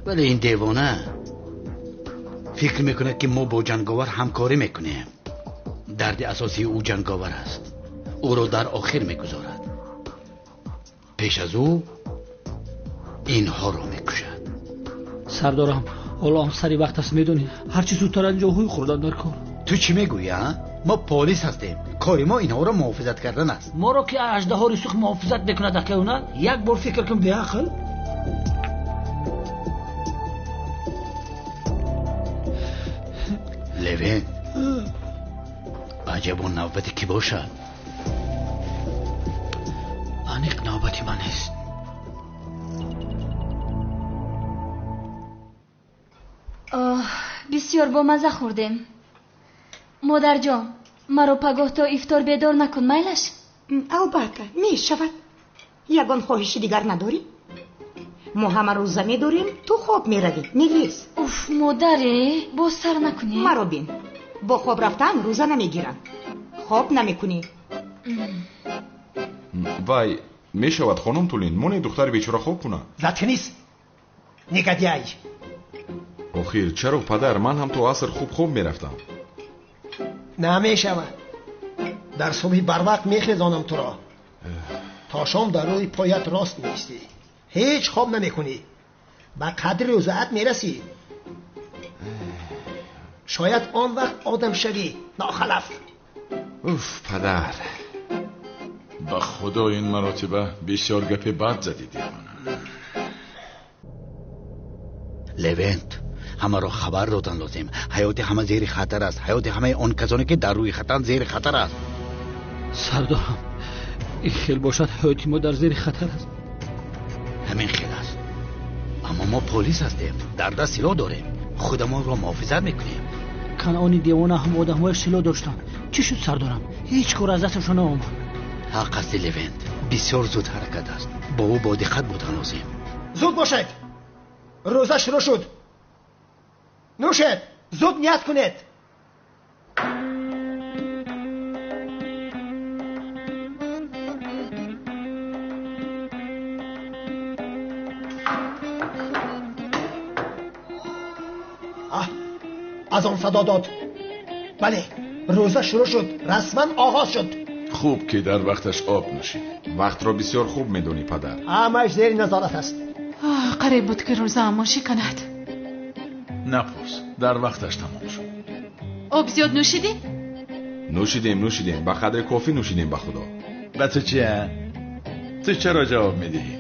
[SPEAKER 5] ولی این دیوانه فکر میکنه که ما با جنگاور همکاری میکنیم. درد اساسی او جنگاور است. او رو در آخر میگذارد. پیش از او اینها رو میکشد.
[SPEAKER 6] سردارم حالا هم سری وقت است، میدونی هرچی زودتر انجاهوی خوردن در کار.
[SPEAKER 5] تو چی میگویی ها؟ ما پلیس هستیم، کاری ما اینها رو محافظت کردن است.
[SPEAKER 6] ما رو که اژدها سرخ محافظت میکند که اونا یک بار فکر کن به عقل.
[SPEAKER 5] لوین عجب اون نوبتی کی باشد؟
[SPEAKER 6] انیق نوبتی من است.
[SPEAKER 15] بسیار با مزه خوردیم. مادر جان مرا پگاه تا افطار بیدار نکن میلش.
[SPEAKER 12] البته می شود. یگان خواهش دیگر نداری؟ ما همه روزه می داریم، تو خواب می روی. نگریز.
[SPEAKER 15] اوف مادره باز سر نکنی.
[SPEAKER 12] مرا بین، با خواب رفتن روزه نمی گیرن. خواب نمی کنی.
[SPEAKER 11] وای می شود خانم تولین مونه دختر بیچاره خواب کنه.
[SPEAKER 13] زدی نیست نگدیای.
[SPEAKER 11] آخیر چرا پدر؟ من هم تو عصر خوب می رفتم.
[SPEAKER 13] نمی شود. در صبحی بر وقت می خیزانم تو را. تا شام در روی پایت راست نیستی. هیچ خواب نمی کنی. با قدر روزت می رسی. شاید آن وقت آدم شوی ناخلف.
[SPEAKER 11] اوف پدر،
[SPEAKER 9] به خدا این مراتبه بسیار گپ بد زدی دیوانه.
[SPEAKER 16] لونت، همه را خبر دادن لازم. حیات همه زیر خطر است. حیات همه آن کسانی که در روی خطر زیر خطر است.
[SPEAKER 6] سردارم، این خیل باشد حیات ما در زیر خطر است.
[SPEAKER 16] همین خیل است. اما ما پلیس هستیم، در دست سلاح داریم، خودمان را محافظت میکنیم.
[SPEAKER 6] کنعانی دیوانه هم آدم‌های سلاح داشتن. چی شد سردارم؟ هیچ کار از دستشان نآمد.
[SPEAKER 16] حق است لونت، بسیار زود حرکت است. با او با دقت بودن لازم.
[SPEAKER 13] زود باشید، روزه شروع شد. نوشید، زود نیت کنید. از آن صدا داد. بله، روزه شروع شد، رسما آغاز شد.
[SPEAKER 9] خوب که در وقتش آب نوشید.
[SPEAKER 11] وقت را بسیار خوب میدونی پدر.
[SPEAKER 13] همه‌اش زیر نظارت است.
[SPEAKER 7] قریب بود که روزه اماشی کند.
[SPEAKER 9] نپرس، در وقتش تمام شد.
[SPEAKER 7] آب زیاد نوشیدی؟
[SPEAKER 11] نوشیدیم به قدر کافی نوشیدیم به خدا.
[SPEAKER 9] به تو چیه؟ تو چرا جواب میدهی؟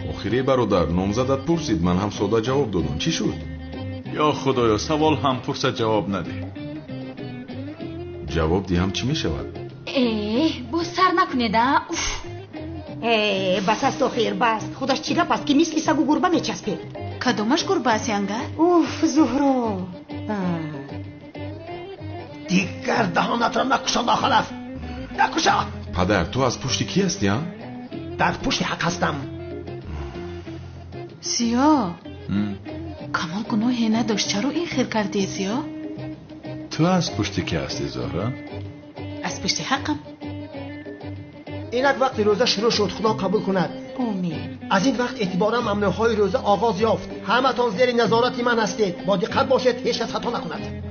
[SPEAKER 11] آخری برادر نامزدت پرسید، من هم ساده جواب دادم. چی شد؟
[SPEAKER 9] یا خدایا سوال هم پرسد جواب نده.
[SPEAKER 11] جواب دهم چی میشود؟
[SPEAKER 15] باز سر نکنید.
[SPEAKER 12] بس است آخر، بس. خودش چی گپ است که مثل سگ و گربه میچسبه؟
[SPEAKER 7] کدومش گربه است ینگه؟
[SPEAKER 12] اوف زهرا،
[SPEAKER 13] دیگر دهانت را نکشان داخلف. نکشا.
[SPEAKER 11] پدر تو از پشت کی هستی ها؟
[SPEAKER 13] در پشت حق هستم.
[SPEAKER 7] سیاه کمال گناهی نداشت، چرا این خیر کردی سیاه؟
[SPEAKER 9] تو از پشت کی هستی زهرا؟
[SPEAKER 7] از پشت حقم.
[SPEAKER 13] اینک وقت روزه شروع شد، خدا قبول کند.
[SPEAKER 12] آمین.
[SPEAKER 13] از این وقت اعتبارا ممنوعهای روزه آغاز یافت. همه تان زیر نظارت من هستید. با دقت باشید، هیچ کس خطا نکند.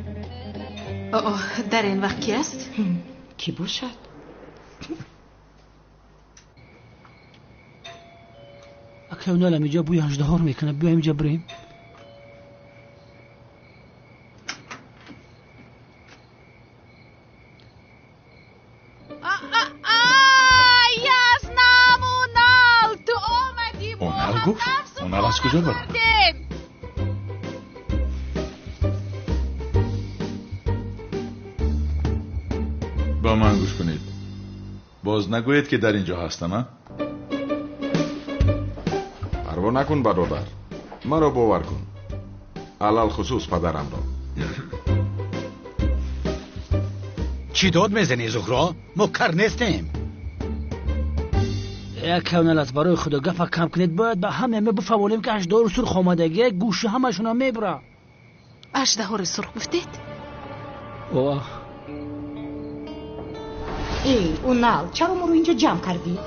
[SPEAKER 7] در این وقت کی است؟
[SPEAKER 12] کی باشد؟
[SPEAKER 6] اکیونال اینجا بوی اژدها میکنه. بیایم اینجا بریم.
[SPEAKER 9] اونال از کجا برم؟ با من گوش کنید. باز نگوید که در اینجا هستم.
[SPEAKER 11] پروا نکن برادر، مرا باور کن، علل خصوص پدرم را.
[SPEAKER 16] چی داد میزنی زهرا؟ ما کر نیستیم.
[SPEAKER 6] کونال از برای خدا گفت کم کنید. باید به همه بفهمونیم که اژدها سرخ آمدگی گوشه همشون هم میبره.
[SPEAKER 7] اژدها سرخ گفتید؟
[SPEAKER 6] اوه
[SPEAKER 12] اونال، چرا ما رو اینجا جمع کردی؟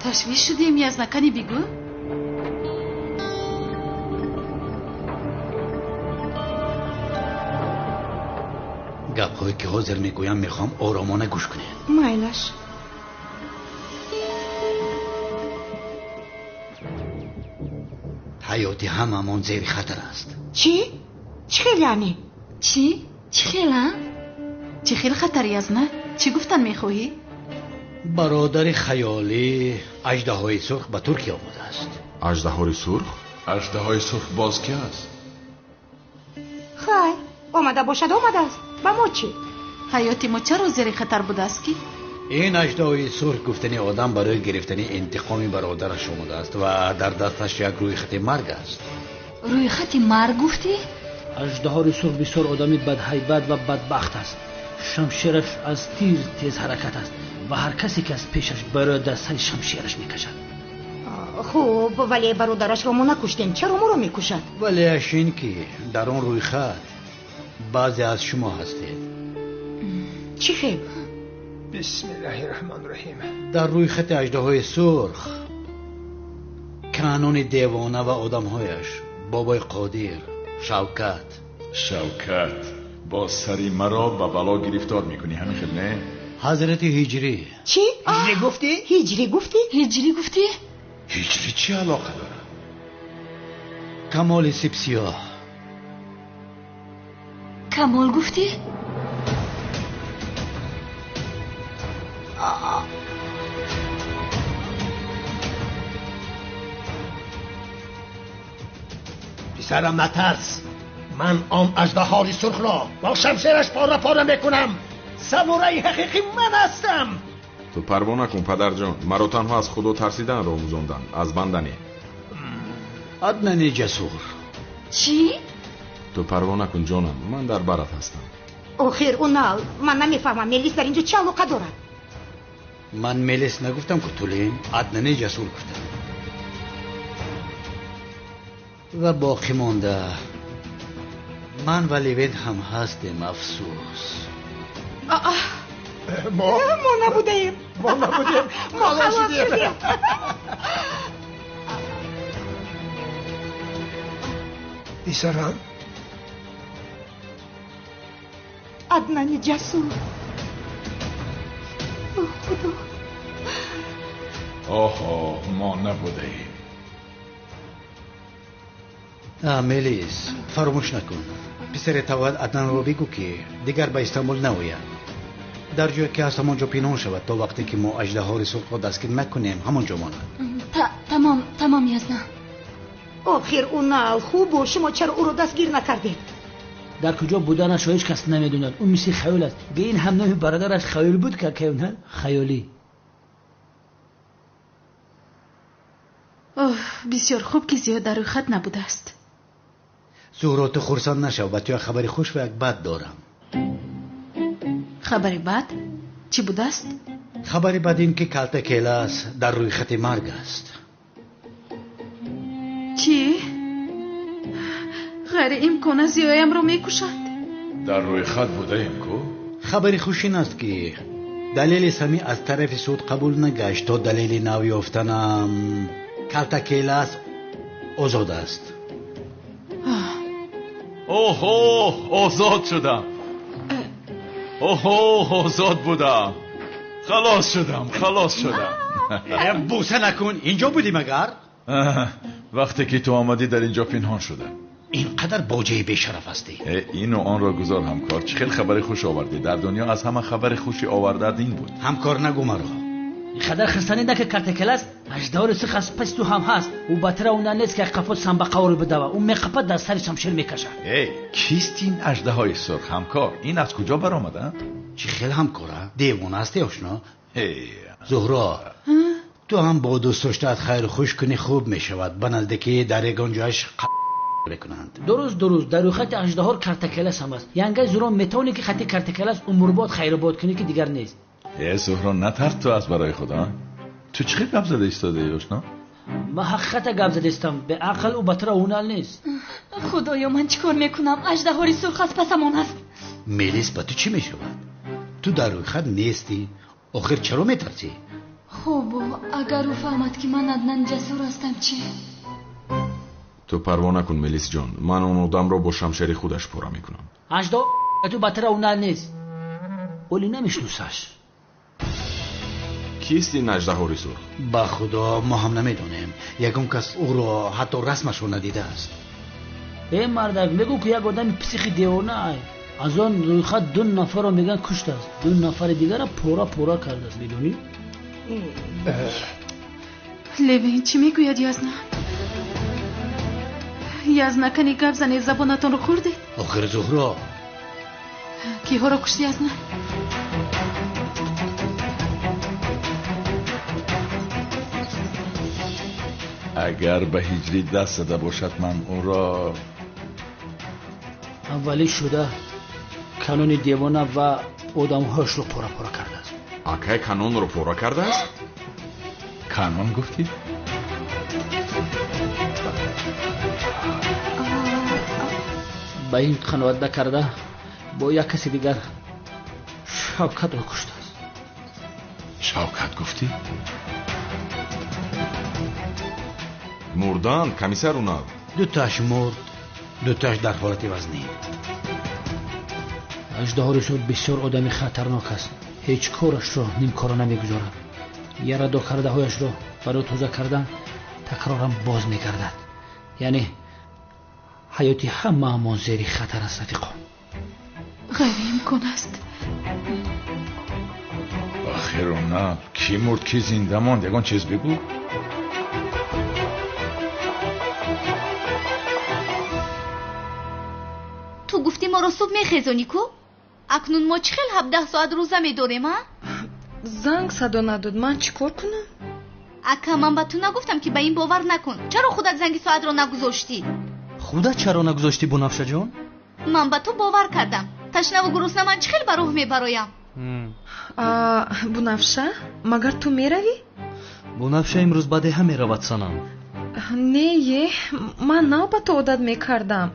[SPEAKER 7] تشویش شدیم یز نکنی بگو.
[SPEAKER 16] گپ‌هایی که حاضر میگویم میخوام آرامانه گوش کنید.
[SPEAKER 12] مایلش.
[SPEAKER 16] حیاتی هممون زیر خطر است.
[SPEAKER 12] چی؟ چی خیلی یعنی؟
[SPEAKER 7] چی؟ چی خیلی؟ چی خیلی خطری است نه؟ چی گفتن میخواهی؟
[SPEAKER 16] برادر خیالی اژدهای سرخ به ترکیه آمده است.
[SPEAKER 11] اژدهای سرخ؟
[SPEAKER 9] اژدهای سرخ باز کی است؟
[SPEAKER 12] خیر، آمده باشد آمده است. با ما چی؟
[SPEAKER 7] حیاتی ما چرا زیر خطر بوده است کی؟
[SPEAKER 16] این اژدهای سرخ گفتنی آدم برای گرفتن انتقام برادرش آمده است و در دستش یک روی خط مرگ است.
[SPEAKER 15] روی خط مرگ گفتی؟
[SPEAKER 6] اژدها سرخ بسیار آدمی بدهیبت و بدبخت است. شمشیرش از تیر تیز حرکت است و هر کسی که از پیشش برای دستای شمشیرش میکشد.
[SPEAKER 12] خوب، ولی برادرش را ما نکشتیم، چرا ما را میکشد؟
[SPEAKER 16] ولی اشین که در آن روی خط بعضی از شما هستید.
[SPEAKER 12] چی خیلی؟
[SPEAKER 13] بسم الله الرحمن الرحیم.
[SPEAKER 16] در روی خط اژدهای سرخ کانون دیوانه و آدمهایش بابای قادر،
[SPEAKER 9] شوکت با سری مرا به بلا گرفتار میکنی، همین خیلی نه؟
[SPEAKER 16] حضرت هجری.
[SPEAKER 12] چی؟
[SPEAKER 13] هجری گفتی؟
[SPEAKER 12] هجری گفتی؟
[SPEAKER 9] هجری چی علاقه داره؟
[SPEAKER 16] کمال سیاه.
[SPEAKER 15] کمال گفتی؟
[SPEAKER 13] پسرم نترس، من آن اژدهای سرخ را با شمشیرش پاره پاره میکنم. سامورای حقیقی من هستم.
[SPEAKER 11] تو پروا نکن پدر جان، مرا تنها از خدا ترسیدن را آموزاندن، از بندنی.
[SPEAKER 16] عدنان جسور.
[SPEAKER 15] چی؟
[SPEAKER 11] تو پروا نکن جانم، من در برات هستم.
[SPEAKER 12] آخر اونال، من نمیفهمم ملیس در اینجا چه علاقه دارد؟
[SPEAKER 16] من ملیس نگفتم که تولین، عدنان جسور گفتم. و باقی مانده من و لیوین هم هستیم. افسوس
[SPEAKER 12] ما نبودیم. ما خلاص شدیم.
[SPEAKER 13] پسرم
[SPEAKER 12] عدنان جسور. خدا.
[SPEAKER 9] آها ما نبودیم.
[SPEAKER 16] ملیس فراموش نکن، پسر تواد عدنان رو بگو که دیگر به استانبول ناید. در جایی که هست همونجا پنهان شود تا وقتی که ما اژدهای سرخ را دستگیر نکنیم همونجا ماند.
[SPEAKER 15] تمام یزنا.
[SPEAKER 12] آخر اونال خوب و شما چرا او رو دستگیر نکردید؟
[SPEAKER 6] در کجا بودنش هیچ کس نمیدوند. اون مثل خیال است. به این هم نوع برادرش خیال بود که نه خیالی.
[SPEAKER 7] بسیار خوب که زیاد در روی خط نبوده است.
[SPEAKER 16] زهرا تو خرسان نشو، با تو خبری خوش و یک بد دارم.
[SPEAKER 7] خبری بد؟ چی بوده است؟
[SPEAKER 16] خبری بد این که کالتا کیلاس در روی خط مرگ است.
[SPEAKER 7] چی؟ غیر امکان است زیایم رو میکشد؟
[SPEAKER 9] در روی خط بودیم کو؟
[SPEAKER 16] خبری خوش این است که دلیل سمی از طرف سود قبول نگشت تا دلیل نو یافتنم کالتا کیلاس آزاد است.
[SPEAKER 3] اوه آزاد شدم. اوه آزاد بودم. خلاص شدم.
[SPEAKER 16] بوسه نکن. اینجا بودی مگر؟
[SPEAKER 3] وقتی که تو آمدی در اینجا پنهان شدم.
[SPEAKER 16] اینقدر باجه بیشرف هستی.
[SPEAKER 3] این و آن را گذار همکار. چه خیلی خبر خوش آوردی. در دنیا از همه خبر خوشی آورده این بود.
[SPEAKER 16] همکار نگو مرا.
[SPEAKER 6] اینقدر خستانی ده که کالتا کیلاس اژدهای سرخ از پس تو هم هست. او بطره اونان نیست که قفت سنبقه رو بدوه. اون میقفت در سر شمشیر میکشه.
[SPEAKER 3] کیست این اژدهای سرخ همکار؟ این از کجا برآمده؟
[SPEAKER 16] چی خیلی همکاره؟ دیوانه هستی آشنا؟ زهرا تو هم با دوست داشتت خیر خوش کنی خوب میشود. به نزدیکی در یگان جایش بکنند.
[SPEAKER 6] درست در روی خط اژدها کالتا کیلاس هم است. یعنی زهرا میتونی که خط کالتا کیلاس عمرباد خیر باد کنی که دیگر نیست.
[SPEAKER 3] زهرا نترس تو از برای خدا. تو چه گپ زده ایستاده آشنا؟
[SPEAKER 6] ما حقیقت گپ زده استم. به عقل و بطره اونال نیست.
[SPEAKER 15] خدایا من چیکار میکنم؟ اژدهای سرخ از پسمان است.
[SPEAKER 16] ملیس با تو چی میشود؟ تو در روی خط نیستی. آخر چرا میترسی؟
[SPEAKER 15] خب اگر او فهمد که من عدنان جسور هستم چی؟
[SPEAKER 11] تو پروا نکن ملیس جان، من اون آدم را با شمشیر خودش پاره میکنم.
[SPEAKER 6] اژدها تو بطره اونال نیست. اولی نمیشناسش.
[SPEAKER 11] کیست این اژدهای سرخ؟
[SPEAKER 16] با خدا ما هم نمیدونیم. یکم کس او را حتی رسمش رو ندیده است.
[SPEAKER 6] ای مردک میگو که یک آدم پسیخی دیوانه از آن روی خط 2 نفر رو میگن کشته است. 2 نفر دیگر را پورا کرده است. میدونی؟
[SPEAKER 7] لیوین چی میگوید یزنا کنی گپ زنی زبانتان رو خوردی؟
[SPEAKER 16] آخر زهرا
[SPEAKER 7] کیها رو کشتی یزنا؟
[SPEAKER 3] اگر به هجری دست زده باشد من او را
[SPEAKER 6] اولی شده کانون دیوانه و آدمهاش رو پورا کرده است.
[SPEAKER 11] اکه کانون رو پورا کرده است؟
[SPEAKER 3] کانون گفتی؟
[SPEAKER 6] با این خانواده کرده با یک کسی دیگر شوکت رو کشته است.
[SPEAKER 3] شوکت گفتی؟
[SPEAKER 11] مردن کمیسر اونال.
[SPEAKER 16] 2 تاش مرد، 2 تاش در حالت وزنی.
[SPEAKER 6] اژدهای سرخ بسیار آدمی خطرناک است. هیچ کارش رو نیم کارا نمیگذارد. یرادا کرده هایش رو برای توزه کردن تکرارا باز میگردد. یعنی حیاتی همه ما زیر خطر است رفیقا.
[SPEAKER 7] غیر امکان است.
[SPEAKER 9] آخرونه کی مرد کی زنده ماند یگان چیز بگو.
[SPEAKER 15] تو گفتی ما رو صبح میخیزونی کو؟ اکنون ما چه خیل 17 ساعت روزه میداریم ها؟
[SPEAKER 10] زنگ صدا نداد من چیکار کنم؟
[SPEAKER 15] اکا من با تو نگفتم که به این باور نکن. چرا خودت زنگ ساعت رو نگذاشتی؟
[SPEAKER 5] خودت چرا نگذاشتی بنفشه جان؟
[SPEAKER 15] من به تو باور کردم. تشنه و گرسنه من چه خیل به روح میبرایم.
[SPEAKER 10] بنفشه مگر تو میروی؟
[SPEAKER 5] بنفشه امروز بعد همه رود سنم.
[SPEAKER 10] نه من نوبت عادت میکردم.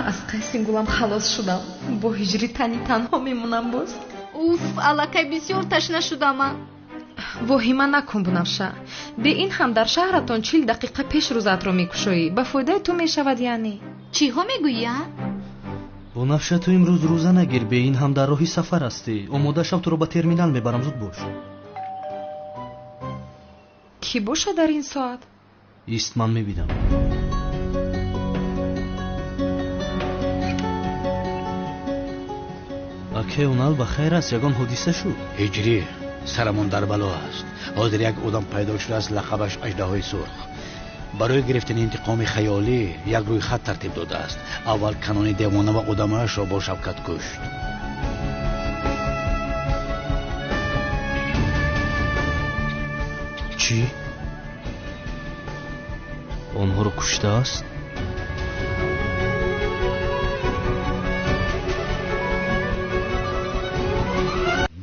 [SPEAKER 10] از قیس گلم خلاص شدم. با هجری تنها میمونم باز.
[SPEAKER 15] اوف الکه بسیار تشنه شدم.
[SPEAKER 10] واهمه نکن بنفشه. به این هم در شهرتان 40 دقیقه پیش روزت رو میکشویی. به فایده تو میشود یعنی.
[SPEAKER 15] چی ها میگویی؟
[SPEAKER 5] بنفشه تو امروز روزه نگیر. به این هم در راهی سفر هستی. آماده شو تو رو به ترمینال میبرم زود باش.
[SPEAKER 10] کی باشه در این ساعت؟
[SPEAKER 5] ایست من میبینم. اکه اونال بخیر است یگان حدیثه شد.
[SPEAKER 16] هجری سرمون در بلا است. حاضر یک آدم پیدا شده است لقبش اژدهای سرخ. برای گرفتن انتقام خیالی یک روی خط ترتیب داده است. اول کنون دیوانه و آدمش را با شفقت کشت.
[SPEAKER 5] چی؟ آنها رو کشته است؟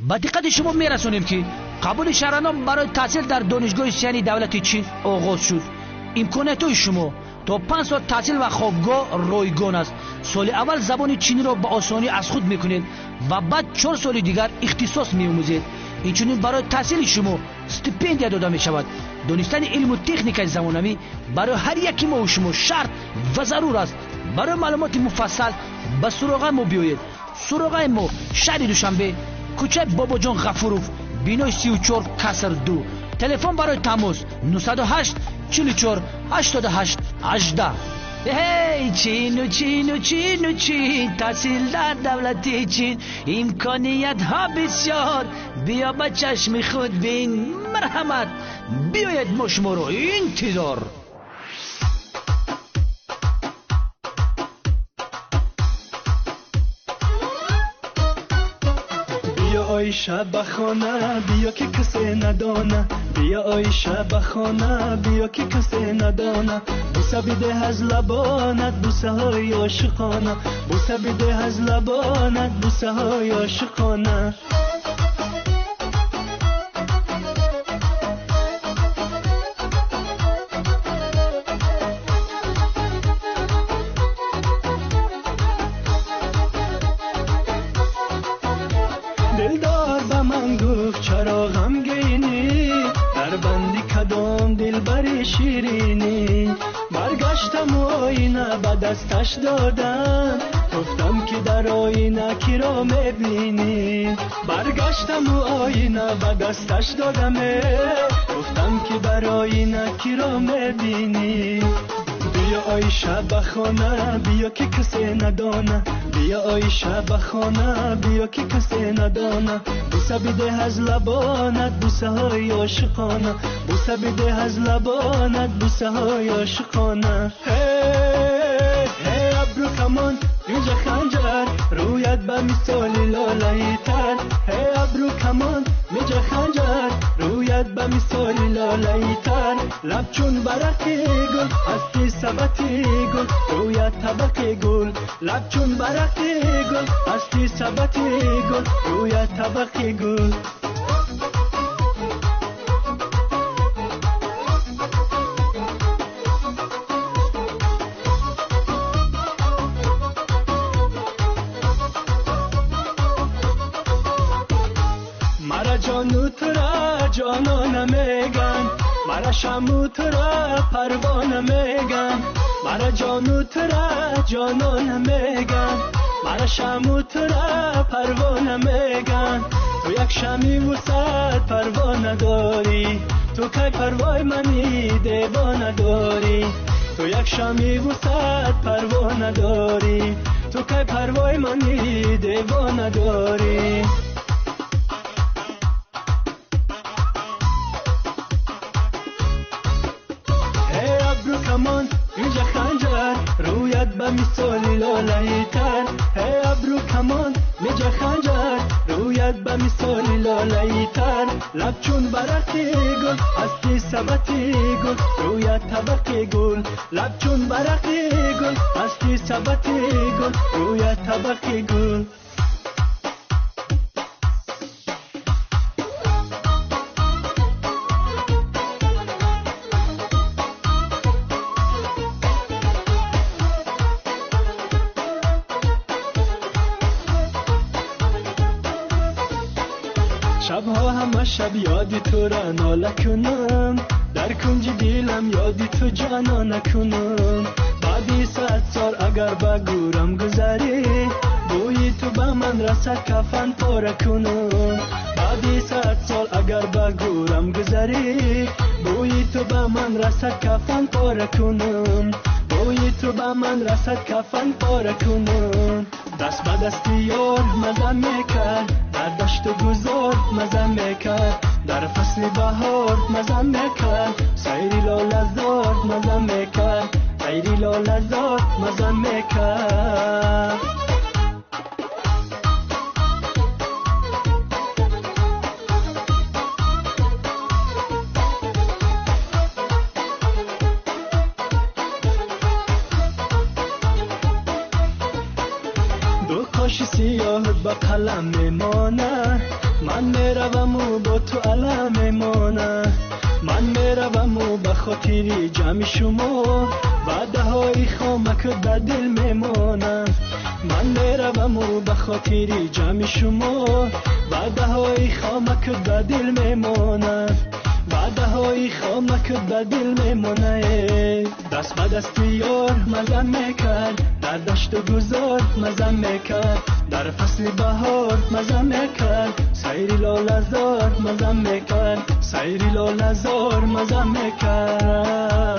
[SPEAKER 6] با دقت شما میرسونیم که قبول شهرانان برای تحصیل در دانشگاه سیانی دولت چین آغاز شد. امکانات شما تا 5 سال تحصیل و خوابگاه رایگان است. سال اول زبان چینی را با آسانی از خود میکنید و بعد 4 سال دیگر اختصاص میآموزید. اینچنین برای تحصیل شما استیپندیا داده می شود. دانستن علم و تکنیک زمانوی برای هر یکی ما و شما شرط و ضرور است. برای معلومات مفصل به سراغ ما بیایید. سراغ ما شهر دوشنبه، کوچه بابا جان غفوروف، بینای 34 کسر 2. تلفن برای تماس 908 44 88 18. هی چین و چین و چین و چین، تحصیل در دولت چین، امکانیت ها بسیار. بیا با چشم خود بین. مرحمت بیاید ما شما رو انتظار.
[SPEAKER 14] بیا آیشه بخانه بیا که کسی ندانه. بیا آیشه بخانه بیا که کسی ندانه. بوسه بده از لبانت بوسه های عاشقانه. بوسه بده از لبانت بوسه های عاشقانه. دلدار به من گفت چرا غمگینی، در بندی کدام دلبر شیرینی. برگشتم و آینه به دستش دادم، گفتم که در آینه کی را میبینی. برگشتم و آینه به دستش دادم، گفتم که در آینه کی را میبینی. بیا آیشه بخانه بیا که کسی ندانه. بیا آیشه بخانه بیا که کسی ندانه. بوسه بده از لبانت بوسه های عاشقانه. بوسه بده از لبانت بوسه های عاشقانه. هی ابرو کمان اینجا خنجر، رویت به مثال لاله تر. هی ابرو کمان اینجا خنجر، رویت به مثال لاله تر. لب چون برقی گل هستی سبتی گل، رویت طبقی گل. لب چون برقی گل هستی سبتی گل، رویت طبقی گل. مرا جانو تو را جانانه میگن، مرا شمو تو را پروانه میگن. مرا جانو تو را جانانه میگن، مرا شمو تو را پروانه میگن. تو یک شمی و صد پروانه داری، تو کی پروای منی دیوانه داری. تو یک شمی و صد پروانه داری، تو کی پروای منی دیوانه داری. مثال لاله تر، لب چون برقی گل هستی سبتی گل، رویت طبقی گل، لب چون برقی گل هستی سبتی گل، رویت طبقی گل. شبها همه شب یادی تو را ناله کنم، در کنج دیلم یادی تو جانا نکنم. بعدی 100 سال اگر با گورم گذری، بوی تو به من رسد کفن پاره کنم. بعدی 100 سال اگر با گورم گذری، بوی تو به من رسد کفن پاره کنم. بوی تو به من رسد کفن پاره کنم. دست به دستی یار مزه میکرد، در دشت و گذار مزه میکرد، در فصل بهار مزه میکرد، سیری لاله‌زار مزه میکرد، سیری لاله‌زار مزه میکرد. کاش سیاهت با قلم میمانه، من میروم و با تو علم میمانه. من میروم و به خاطری جمع شما، وعده های خامک در دل میمانه. من میروم و به خاطری جمع شما، وعده های خامک در دل میمانه. وعده های خامک در دل میمانه. دست به دست یار مزه میکرد، در دشت و گذار مزه میکرد، در فصل بهار مزه میکرد، سیری لاله‌زار مزه میکرد، سیری لاله‌زار مزه میکرد.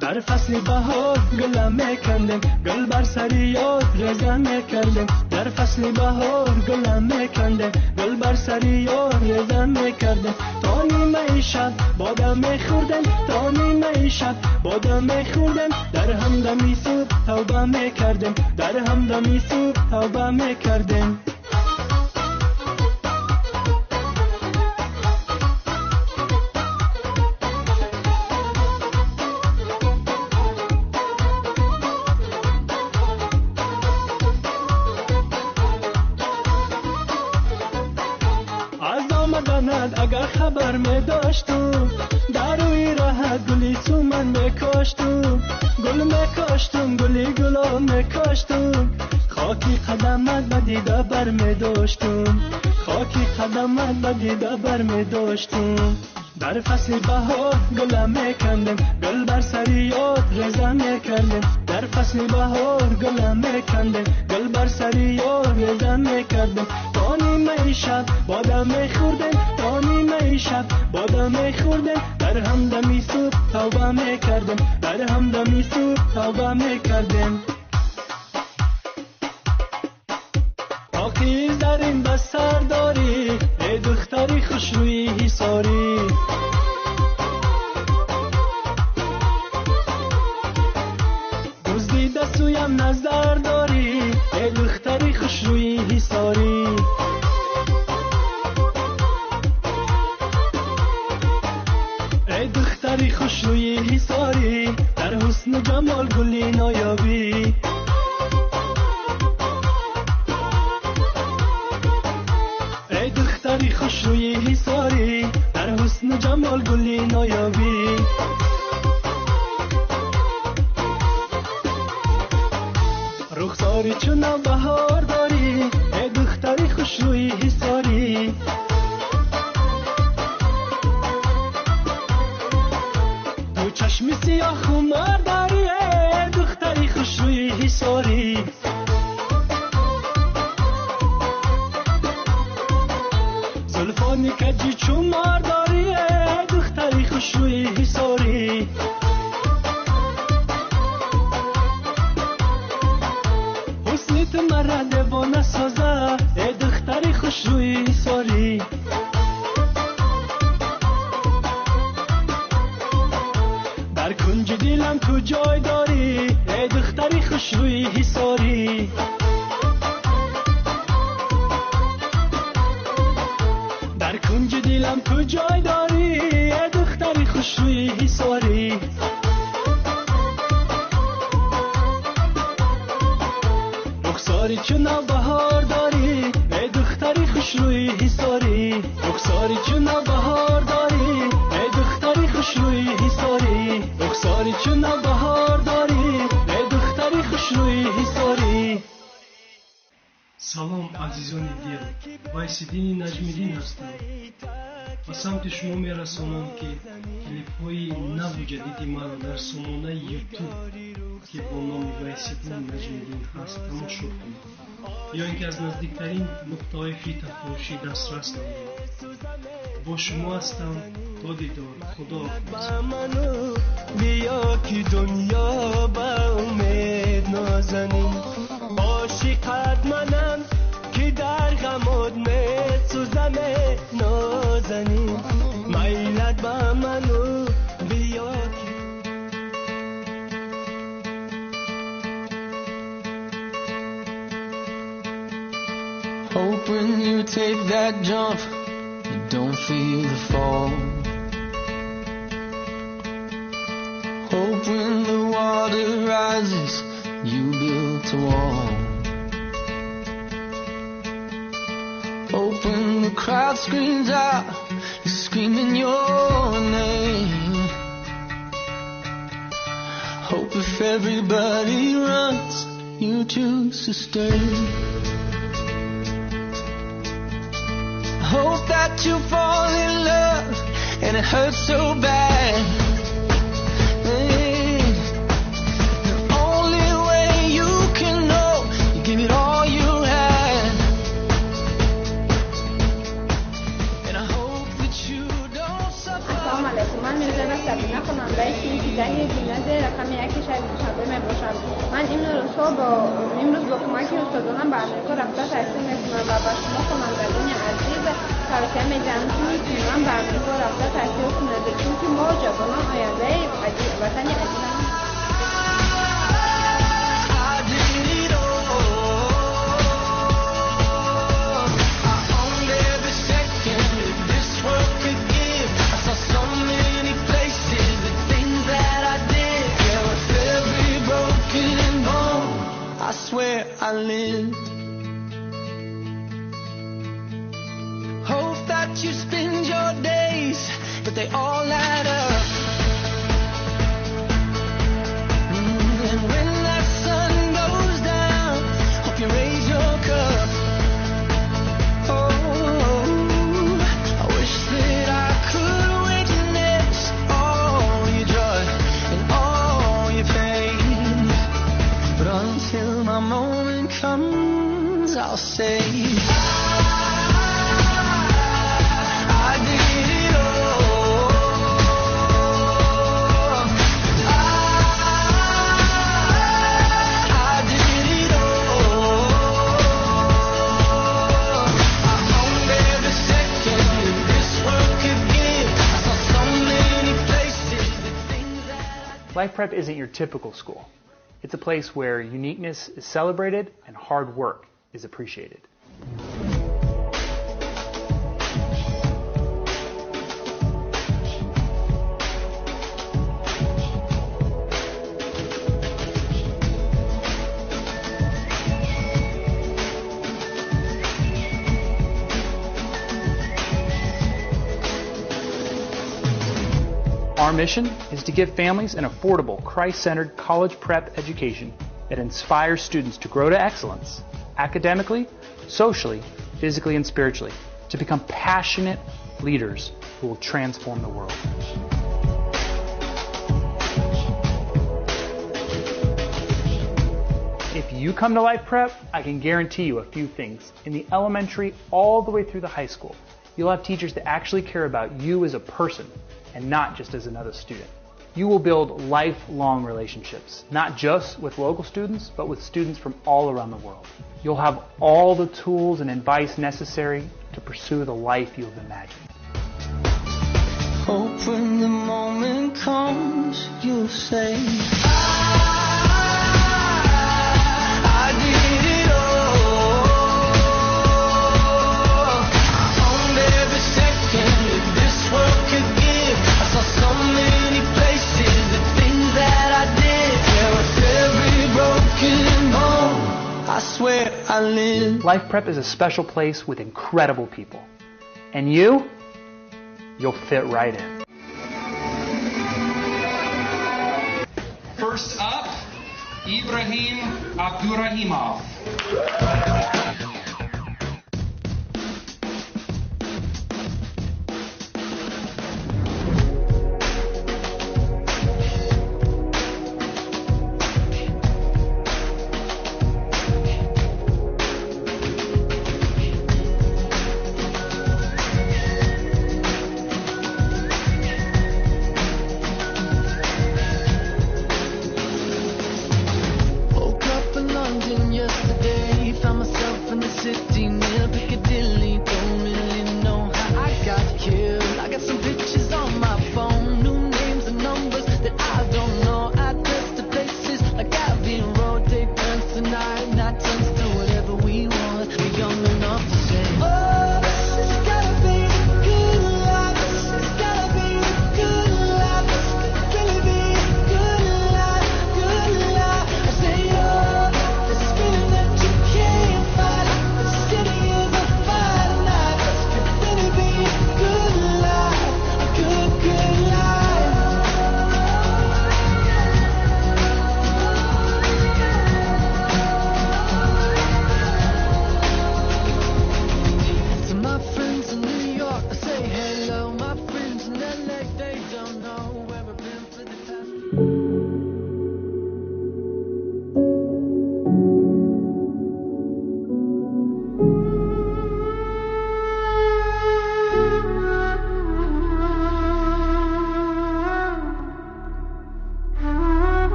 [SPEAKER 14] در فصل بهار گل میکندیم، گل بر سر یاد رزه میکردیم. در فصل بهار گل میکندیم، گل بر سر یاد رزه میکردیم. تا نیمه شب بادم میخوردیم، تا نیمه شب بادم میخوردیم. در همدمی صبح توبه میکردیم، در همدمی صبح توبه میکردیم. اگر خبر می داشتم، در روی راه گلی تو من می کاشتم، گل می کاشتم، گلی گلا می کاشتم. خاکی قدمت به دیده بر می داشتم، خاکی قدمت به دیده بر می داشتم. در فصل بهار گل می کندیم، گل بر سر یاد رزه می کردیم. در فصل بهار گل می کندیم، گل بر سر یاد رزه می کردیم. تا نیمه شب بادم می خوردیم، تا نیمه شب بادم می خوردیم. در همدمی صبح توبه می کردیم، در همدمی صبح توبه می کردیم. پاکی زرین به سر داری، ای دختری خوشروی حساری. دزدیده سویم نظر داری، ای دختری خوشروی حساری. ای دختری خوشروی حساری، در حسن و جمال گلی نایابی. ای دختری خوشروی حساری، در حسن و جمال گلی نایابی. رخساری چون بهار داری، ای دختری خوشروی حساری. تو چشم سیاه خمار داری، ای دختری خوشروی حساری. زلفانی کجی چون مار داری، ای دختری خوشروی حساری. حسنی تو مرا دیوانه سازه، ای دختری خوشروی حساری. در کنج دلم تو جای داری، ای دختری خوشروی حساری. کنج دلم تو جای داری ای دختری خوش روی حساری رخساری چون بهار داری ای دختری خوش روی حساری رخساری چون بهار داری ای دختری خوش روی حساری رخساری چون بهار داری ای دختری خوش روی حساری
[SPEAKER 8] салом азизони дил вайсиддини наҷмиддин ҳастам ба самти шумо мерасонам ки клипҳои наву ҷадиди маро дар сомонаи ютуб ки бо номи вайсиддин наҷмиддин ҳаст тамошо кунед ё ин ки аз наздиктарин нуқтаҳои фитафурӯшӣ дастрас намоед бо шумо ҳастам то дидор худоҳофиз
[SPEAKER 14] бия ки дунё ба умед нозанем عاشقت منم که در غمات میسوزم نازنین میلت با منو بیا
[SPEAKER 17] Hope when you take that jump you don't feel the fall. Hope when the water rises you built a wall. Hope when the crowd screams out, you're screaming your name. Hope if everybody runs, you choose to stay. Hope that you fall in love and it hurts so bad.
[SPEAKER 18] من امروز با کمک استادانم به آمریکا رفته تحصیل میکنم و با شما خوانندگان عزیز ترکیه میدم که من به آمریکا رفته تحصیل کنم چون که ما جوانان آینده وطن عزیزم
[SPEAKER 17] Where I live. Hope that you spend your days, but they all add up. And when that sun goes down, hope you raise your cup. Oh, I wish that I could witness all your joy and all your pain, but until my moment comes, I'll say I did it all. I did it all. I owned every second this world could give. I saw so many places, the things that
[SPEAKER 19] Life Prep isn't your typical school. It's a place where uniqueness is celebrated and hard work is appreciated. Our mission is to give families an affordable, Christ-centered college prep education that inspires students to grow to excellence, academically, socially, physically, and spiritually, to become passionate leaders who will transform the world. If you come to Life Prep, I can guarantee you a few things. In the elementary all the way through the high school, you'll have teachers that actually care about you as a person and not just as another student. You will build lifelong relationships, not just with local students, but with students from all around the world. You'll have all the tools and advice necessary to pursue the life you have imagined.
[SPEAKER 17] hope when the moment comes, you'll say I did it all. I owned every second.
[SPEAKER 19] Life Prep is a special place with incredible people. And you'll fit right in.
[SPEAKER 20] First up, Ibrahim Abdurrahimov.